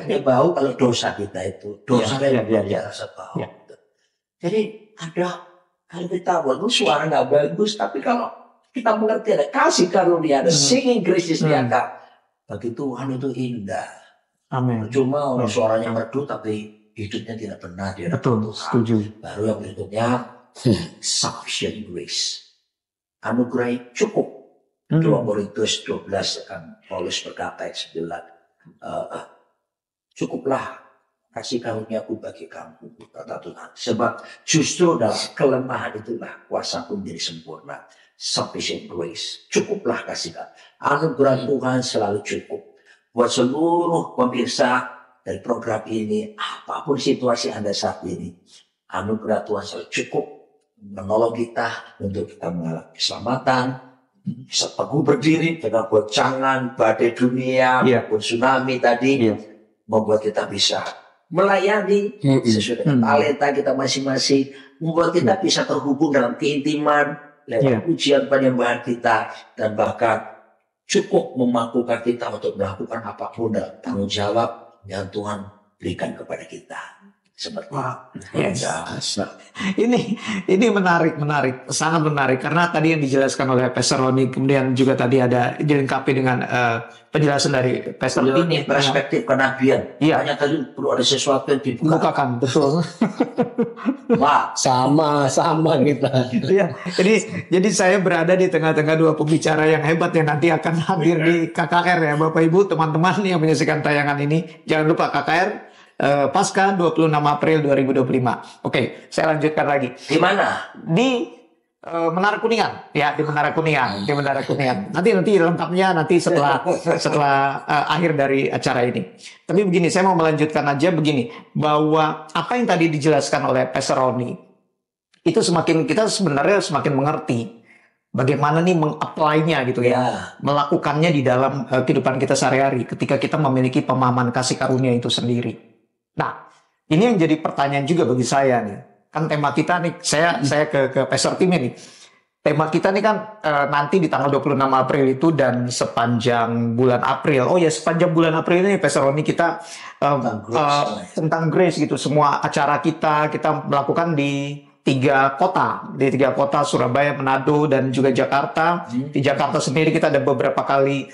Speaker 3: Dia bau kalau dosa kita itu. Dosa dia rasa bau. Jadi ada, kalau kita walaupun suara nggak bagus, tapi kalau kita mengerti ada kasih karunia, ada singing grace disediakan. Bagi Tuhan itu indah.
Speaker 2: Amin.
Speaker 3: Cuma orang suaranya merdu tapi hidupnya tidak benar.
Speaker 2: Betul, setuju.
Speaker 3: Baru yang berikutnya, sufficient grace. Anugerah cukup. 2 Korintus 12 kan Paulus berkata ayat 9, cukuplah kasih karuniaku bagi kamu, kata Tuhan. Sebab justru dalam kelemahan itulah kuasaku menjadi sempurna. Sufficient grace. Cukuplah kasih karunia. Anugerah Tuhan selalu cukup. Buat seluruh pemirsa dari program ini, apapun situasi Anda saat ini, anugerah Tuhan selalu cukup menolong kita untuk kita mengalami keselamatan, bisa teguh berdiri dengan goncangan badai dunia maupun tsunami tadi, membuat kita bisa melayani sesuai dengan talenta kita masing-masing, membuat kita bisa terhubung dalam keintiman lewat ujian penyembahan kita, dan bahkan cukup memampukan kita untuk melakukan apapun dalam tanggung jawab yang Tuhan berikan kepada kita. Seperti
Speaker 2: ini menarik, sangat menarik, karena tadi yang dijelaskan oleh Pastor Roni, kemudian juga tadi ada dilengkapi dengan penjelasan dari Pastor
Speaker 3: ini perspektif kenabian. Hanya tadi perlu ada sesuatu yang
Speaker 2: dibukakan, betul.
Speaker 3: Wah,
Speaker 4: sama kita.
Speaker 2: Iya, jadi saya berada di tengah-tengah dua pembicara yang hebat yang nanti akan hadir di KKR ya, Bapak Ibu, teman-teman yang menyaksikan tayangan ini. Jangan lupa KKR Pasca 26 April 2025. Oke, saya lanjutkan lagi.
Speaker 3: Di mana?
Speaker 2: Di Menara Kuningan, ya di Menara Kuningan, di Menara Kuningan. Nanti lengkapnya nanti setelah akhir dari acara ini. Tapi begini, saya mau melanjutkan aja begini, bahwa apa yang tadi dijelaskan oleh Pastor Roni itu kita sebenarnya semakin mengerti bagaimana nih mengapply-nya gitu ya, melakukannya di dalam kehidupan kita sehari-hari ketika kita memiliki pemahaman kasih karunia itu sendiri. Nah, ini yang jadi pertanyaan juga bagi saya nih. Kan tema kita nih, saya ke Pastor Tim ini. Tema kita nih kan nanti di tanggal 26 April itu dan sepanjang bulan April. Oh ya, sepanjang bulan April ini Pastor Roni kita tentang grace gitu. Semua acara kita melakukan di 3 kota. Di 3 kota, Surabaya, Manado, dan juga Jakarta. Di Jakarta sendiri kita ada beberapa kali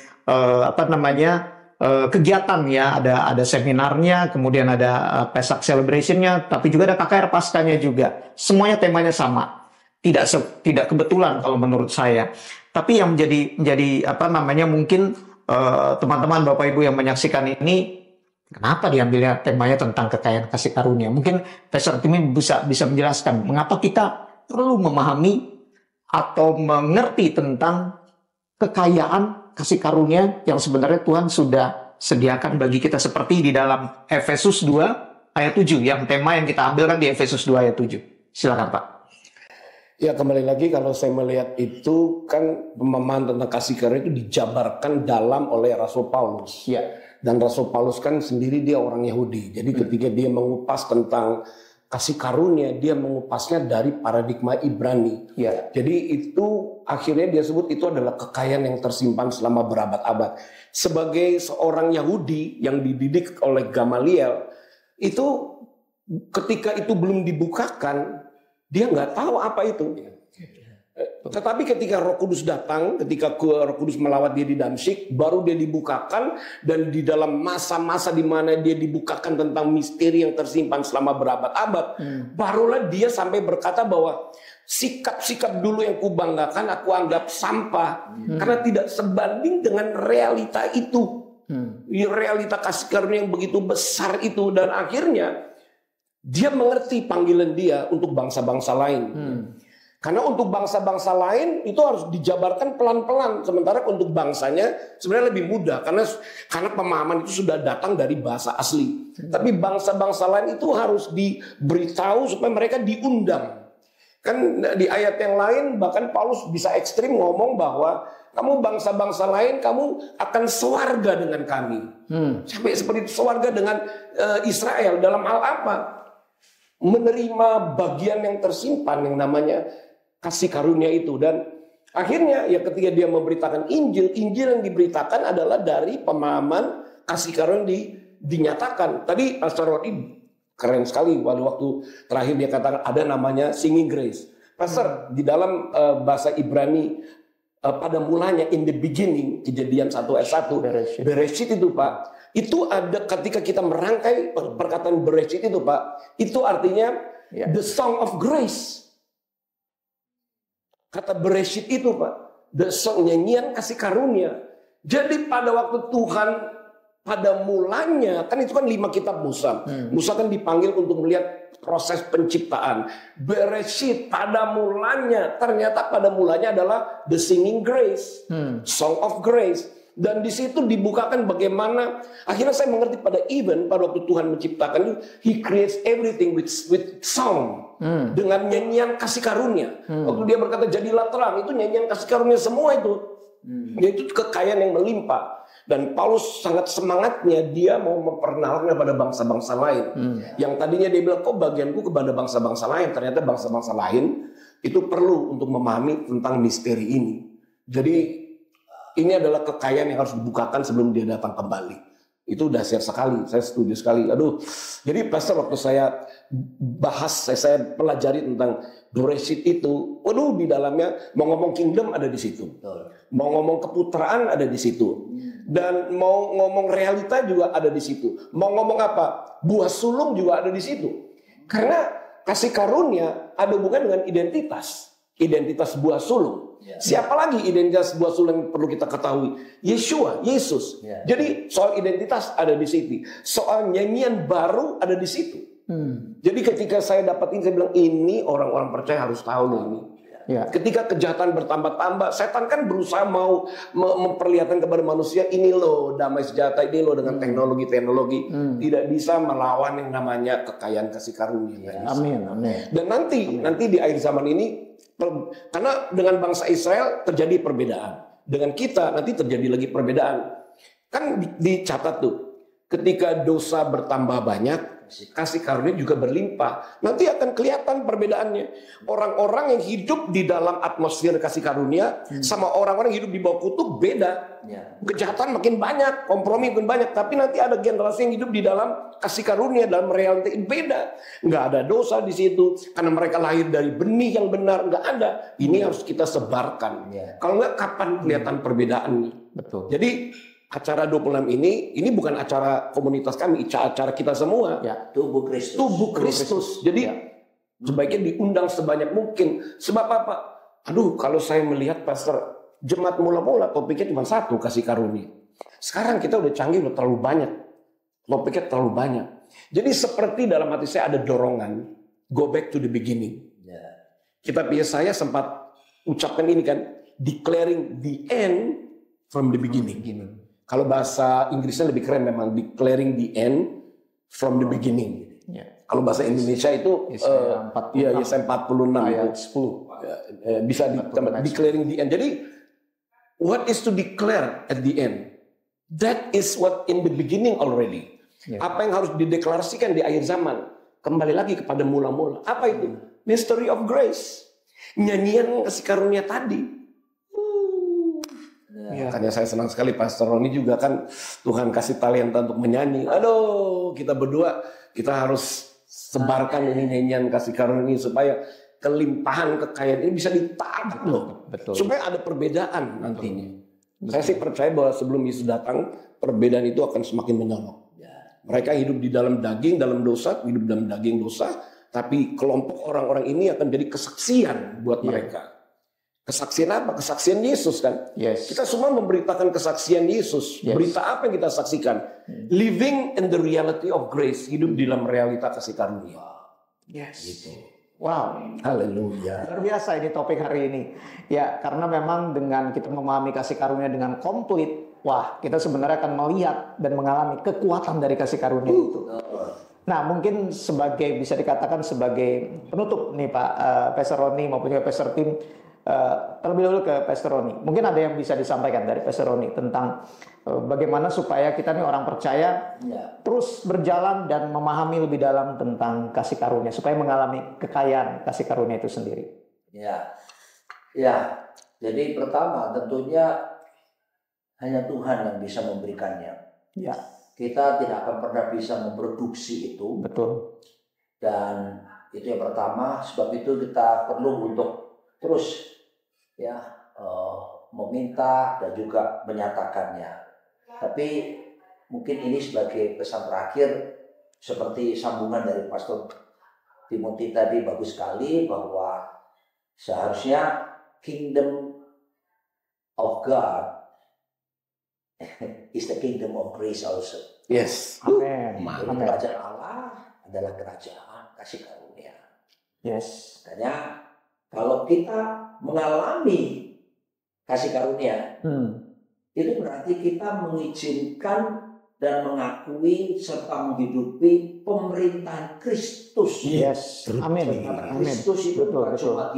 Speaker 2: kegiatan ya, ada seminarnya, kemudian ada Pesak Celebration-nya, tapi juga ada KKR Paskanya juga. Semuanya temanya sama. Tidak kebetulan kalau menurut saya. Tapi yang menjadi mungkin teman-teman Bapak Ibu yang menyaksikan ini, kenapa diambilnya temanya tentang kekayaan kasih karunia? Mungkin Pastor Timi bisa menjelaskan mengapa kita perlu memahami atau mengerti tentang kekayaan kasih karunia yang sebenarnya Tuhan sudah sediakan bagi kita, seperti di dalam Efesus 2 ayat 7, yang tema yang kita ambil kan di Efesus 2 ayat 7. Silakan Pak.
Speaker 4: Ya, kembali lagi kalau saya melihat itu kan pemahaman tentang kasih karunia itu dijabarkan dalam oleh Rasul Paulus.
Speaker 2: Ya.
Speaker 4: Dan Rasul Paulus kan sendiri dia orang Yahudi. Jadi ketika dia mengupas tentang kasih karunia, dia mengupasnya dari paradigma Ibrani.
Speaker 2: Ya.
Speaker 4: Jadi itu akhirnya dia sebut itu adalah kekayaan yang tersimpan selama berabad-abad. Sebagai seorang Yahudi yang dididik oleh Gamaliel, itu ketika itu belum dibukakan, dia nggak tahu apa itu. Tetapi ketika Roh Kudus datang, ketika Roh Kudus melawat dia di Damsyik, baru dia dibukakan, dan di dalam masa-masa di mana dia dibukakan tentang misteri yang tersimpan selama berabad-abad, barulah dia sampai berkata bahwa sikap-sikap dulu yang kubanggakan aku anggap sampah, karena tidak sebanding dengan realita itu. Realita kasih karunia yang begitu besar itu, dan akhirnya dia mengerti panggilan dia untuk bangsa-bangsa lain. Karena untuk bangsa-bangsa lain itu harus dijabarkan pelan-pelan, sementara untuk bangsanya sebenarnya lebih mudah karena pemahaman itu sudah datang dari bahasa asli. Tapi bangsa-bangsa lain itu harus diberitahu supaya mereka diundang. Kan di ayat yang lain bahkan Paulus bisa ekstrim ngomong bahwa kamu bangsa-bangsa lain, kamu akan sewarga dengan kami. Sampai seperti sewarga dengan Israel. Dalam hal apa? Menerima bagian yang tersimpan yang namanya kasih karunia itu. Dan akhirnya ya ketika dia memberitakan Injil yang diberitakan adalah dari pemahaman kasih karunia dinyatakan. Tadi Pastor Rodi keren sekali waktu terakhir dia katakan ada namanya singing grace. Pastor, di dalam bahasa Ibrani pada mulanya in the beginning, Kejadian 1 ayat 1, Bereshit itu Pak, itu ada ketika kita merangkai perkataan Bereshit itu Pak, itu artinya the song of grace. Kata Bereshit itu Pak, the song, nyanyian kasih karunia. Jadi pada waktu Tuhan pada mulanya, kan itu kan 5 kitab Musa. Musa kan dipanggil untuk melihat proses penciptaan. Bereshit pada mulanya, ternyata pada mulanya adalah the singing grace, song of grace. Dan di situ dibukakan bagaimana akhirnya saya mengerti pada waktu Tuhan menciptakan itu, He creates everything with song, dengan nyanyian kasih karunia. Waktu dia berkata jadilah terang, itu nyanyian kasih karunia semua itu. Yaitu kekayaan yang melimpah. Dan Paulus sangat semangatnya dia mau memperkenalkan kepada bangsa-bangsa lain. Yang tadinya dia bilang kok bagianku kepada bangsa-bangsa lain, ternyata bangsa-bangsa lain itu perlu untuk memahami tentang misteri ini. Jadi ini adalah kekayaan yang harus dibukakan sebelum dia datang kembali. Itu dahsyat sekali, saya setuju sekali. Jadi Pastor waktu saya bahas, saya pelajari tentang Bereshit itu, di dalamnya mau ngomong kingdom ada di situ, mau ngomong keputraan ada di situ, dan mau ngomong realita juga ada di situ. Mau ngomong apa? Buah sulung juga ada di situ. Karena kasih karunia ada hubungan dengan identitas buah sulung. Siapa lagi identitas buah sulung yang perlu kita ketahui? Yesus. Jadi soal identitas ada di situ. Soal nyanyian baru ada di situ. Jadi ketika saya dapat ini, saya bilang ini orang-orang percaya harus tahu loh ini.
Speaker 2: Ya.
Speaker 4: Ketika kejahatan bertambah-tambah, setan kan berusaha mau memperlihatkan kepada manusia, ini loh damai sejahtera, ini loh dengan teknologi-teknologi. Tidak bisa melawan yang namanya kekayaan kasih karunia. Nggak bisa.
Speaker 2: Amin, amin.
Speaker 4: Dan nanti di akhir zaman ini, karena dengan bangsa Israel terjadi perbedaan, dengan kita nanti terjadi lagi perbedaan. Kan dicatat tuh, ketika dosa bertambah banyak, kasih karunia juga berlimpah. Nanti akan kelihatan perbedaannya. Orang-orang yang hidup di dalam atmosfer kasih karunia sama orang-orang yang hidup di bawah kutuk beda. Kejahatan makin banyak, kompromi makin banyak. Tapi nanti ada generasi yang hidup di dalam kasih karunia, dalam realita beda. Nggak ada dosa di situ karena mereka lahir dari benih yang benar. Nggak ada. Ini harus kita sebarkan. Kalau nggak, kapan kelihatan perbedaannya?
Speaker 2: Betul.
Speaker 4: Jadi acara 26 ini bukan acara komunitas kami, acara kita semua.
Speaker 2: Ya.
Speaker 3: Tubuh Kristus.
Speaker 4: Tubuh Kristus. Jadi sebaiknya diundang sebanyak mungkin. Sebab apa? Aduh, kalau saya melihat pastor jemaat mula-mula topiknya cuma satu, kasih karunia. Sekarang kita udah canggih, udah terlalu banyak. Topiknya terlalu banyak. Jadi seperti dalam hati saya ada dorongan, go back to the beginning. Kita saya sempat ucapkan ini kan, declaring the end from the beginning. Kalau bahasa Inggrisnya lebih keren memang, declaring the end from the beginning. Kalau bahasa Indonesia itu Yesaya 46 ayat 10. Bisa declaring the end. Jadi what is to declare at the end? That is what in the beginning already. Apa yang harus dideklarasikan di akhir zaman? Kembali lagi kepada mula-mula. Apa itu? Mystery of grace. Nyanyian kasih karunia tadi. Makanya saya senang sekali Pastor Roni juga kan Tuhan kasih talenta untuk menyanyi. Aduh, kita berdua kita harus sebarkan ini nyanyian kasih karunia ini supaya kelimpahan kekayaan ini bisa ditangkap loh.
Speaker 2: Betul.
Speaker 4: Supaya ada perbedaan nantinya. Saya sih percaya bahwa sebelum Yesus datang, perbedaan itu akan semakin menyolok. Mereka hidup di dalam daging, dalam dosa, hidup dalam daging dosa, tapi kelompok orang-orang ini akan jadi kesaksian buat mereka. Kesaksian apa? Kesaksian Yesus kan? Kita semua memberitakan kesaksian Yesus. Berita apa yang kita saksikan? Living in the reality of grace. Hidup di dalam realita kasih karunia. Gitu.
Speaker 2: Wow.
Speaker 4: Haleluya.
Speaker 2: Luar biasa ini topik hari ini. Ya, karena memang dengan kita memahami kasih karunia dengan komplit, wah, kita sebenarnya akan melihat dan mengalami kekuatan dari kasih karunia itu. Nah, mungkin sebagai, bisa dikatakan sebagai penutup nih Pak Pastor Roni maupun juga Pastor Tim, terlebih dahulu ke Pastor Roni. Mungkin ada yang bisa disampaikan dari Pastor Roni tentang bagaimana supaya kita nih orang percaya terus berjalan dan memahami lebih dalam tentang kasih karunia supaya mengalami kekayaan kasih karunia itu sendiri.
Speaker 3: Ya. Jadi pertama tentunya hanya Tuhan yang bisa memberikannya. Kita tidak akan pernah bisa memproduksi itu.
Speaker 2: Betul.
Speaker 3: Dan itu yang pertama. Sebab itu kita perlu untuk terus meminta dan juga menyatakannya. Tapi mungkin ini sebagai pesan terakhir, seperti sambungan dari Pastor Timothy tadi bagus sekali, bahwa seharusnya kingdom of God is the kingdom of grace also.
Speaker 4: Yes.
Speaker 2: Amin.
Speaker 3: Kerajaan Allah adalah kerajaan kasih karunia. Makanya kalau kita mengalami kasih karunia, itu berarti kita mengizinkan dan mengakui serta menghidupi pemerintahan Kristus.
Speaker 2: Amin.
Speaker 3: Kristus itu bukan cuma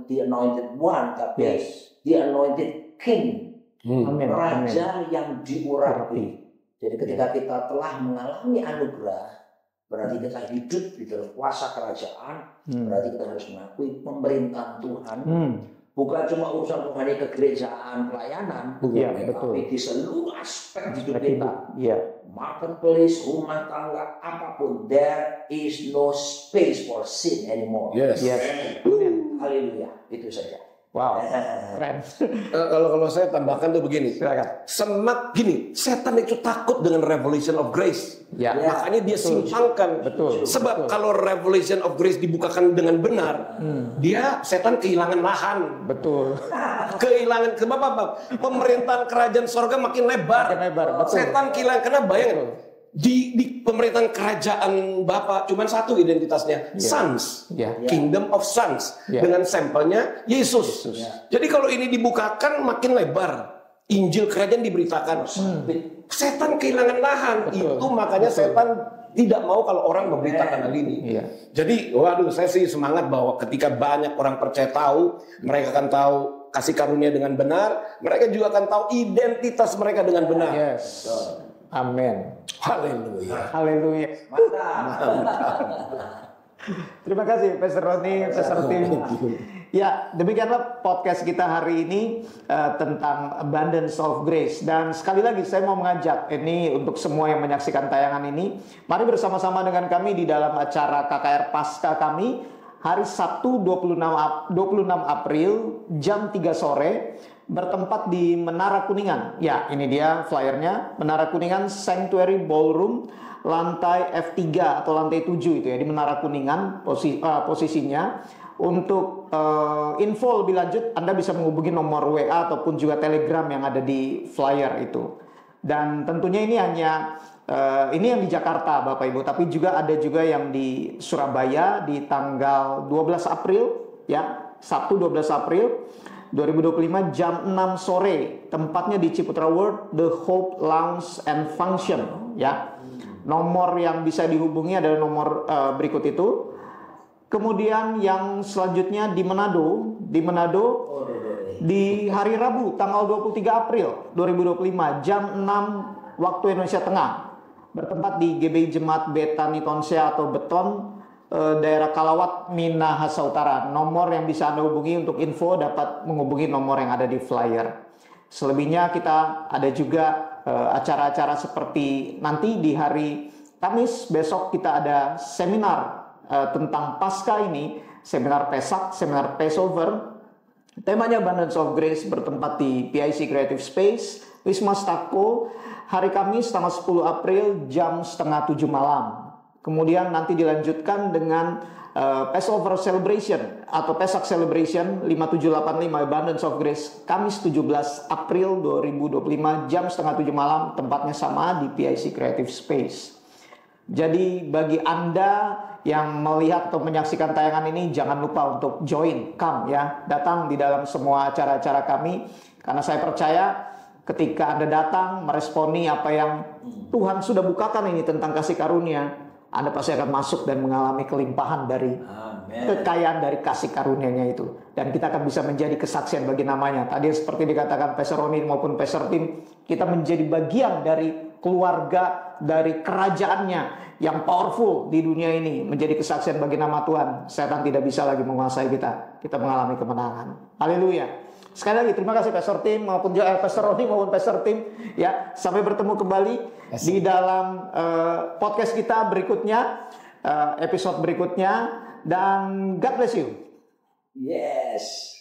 Speaker 3: the anointed one, tapi the anointed king. Raja yang diurapi. Jadi ketika kita telah mengalami anugerah, berarti kita hidup di dalam kuasa kerajaan. Berarti kita harus mengakui pemerintahan Tuhan. Bukan cuma urusan rohani kegerejaan, pelayanan, tapi di seluruh aspek hidup kita. Marketplace, rumah tangga, apapun, there is no space for sin anymore. Haleluya, itu saja.
Speaker 2: Wow, keren.
Speaker 4: Kalau saya tambahkan tuh begini.
Speaker 2: Silakan.
Speaker 4: Setan itu takut dengan revelation of grace. Makanya dia simpangkan. Sebab kalau revelation of grace dibukakan dengan benar, setan kehilangan lahan. Kehilangan sebab apa? Pemerintahan kerajaan sorga makin lebar. Setan kehilangan, karena bayangin, Di pemerintahan kerajaan Bapa cuma satu identitasnya, sons, kingdom of sons, dengan sampelnya Yesus. Jadi kalau ini dibukakan makin lebar, Injil kerajaan diberitakan, setan kehilangan lahan. Itu makanya setan tidak mau kalau orang memberitakan hal ini. Jadi, waduh, saya sih semangat bahwa ketika banyak orang percaya tahu, mereka akan tahu kasih karunia dengan benar, mereka juga akan tahu identitas mereka dengan benar.
Speaker 2: Amin.
Speaker 4: Haleluya.
Speaker 2: Haleluya. Terima kasih Pastor Roni, Pastor Tim. Ya, demikianlah podcast kita hari ini tentang Abundance of Grace. Dan sekali lagi saya mau mengajak ini untuk semua yang menyaksikan tayangan ini, mari bersama-sama dengan kami di dalam acara KKR Pasca kami hari Sabtu 26 April jam 3 sore bertempat di Menara Kuningan. Ya, ini dia flyernya. Menara Kuningan Sanctuary Ballroom, lantai F3 atau lantai 7 itu ya, di Menara Kuningan posisinya. Untuk info lebih lanjut, Anda bisa menghubungi nomor WA ataupun juga Telegram yang ada di flyer itu. Dan tentunya ini hanya ini yang di Jakarta Bapak Ibu, tapi juga ada juga yang di Surabaya di tanggal 12 April ya, Sabtu 12 April 2025 jam 6 sore. Tempatnya di Ciputra World, The Hope Lounge and Function ya. Nomor yang bisa dihubungi adalah nomor berikut itu. Kemudian yang selanjutnya di Manado di hari Rabu tanggal 23 April 2025 jam 6 waktu Indonesia Tengah. Bertempat di GBI Jemaat Betani Tonsea atau Beton, daerah Kalawat, Minahasa Utara. Nomor yang bisa Anda hubungi untuk info dapat menghubungi nomor yang ada di flyer. Selebihnya kita ada juga acara-acara seperti nanti di hari Kamis besok kita ada seminar tentang Paskah ini, seminar Pesak, seminar Passover. Temanya Abundance of Grace, bertempat di PIC Creative Space, Wisma Stako, hari Kamis tanggal 10 April jam 6:30 malam. Kemudian nanti dilanjutkan dengan Passover Celebration atau Pesak Celebration 5785 Abundance of Grace, Kamis 17 April 2025 jam 6:30 malam, tempatnya sama di PIC Creative Space. Jadi bagi Anda yang melihat atau menyaksikan tayangan ini, jangan lupa untuk join, come ya, datang di dalam semua acara-acara kami, karena saya percaya ketika Anda datang meresponi apa yang Tuhan sudah bukakan ini tentang kasih karunia, Anda pasti akan masuk dan mengalami kelimpahan dari kekayaan dari kasih karunia-Nya itu, dan kita akan bisa menjadi kesaksian bagi namanya. Tadi seperti dikatakan Pastor Roni maupun Pastor Tim, kita menjadi bagian dari keluarga, dari kerajaannya yang powerful di dunia ini, menjadi kesaksian bagi nama Tuhan. Setan tidak bisa lagi menguasai kita. Kita mengalami kemenangan. Haleluya. Sekali lagi terima kasih Pastor Tim maupun Pastor Roni maupun Pastor Tim ya. Sampai bertemu kembali di dalam podcast kita berikutnya, episode berikutnya, dan God bless you.
Speaker 3: Yes.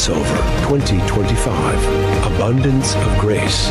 Speaker 1: Passover 2025, Abundance of Grace.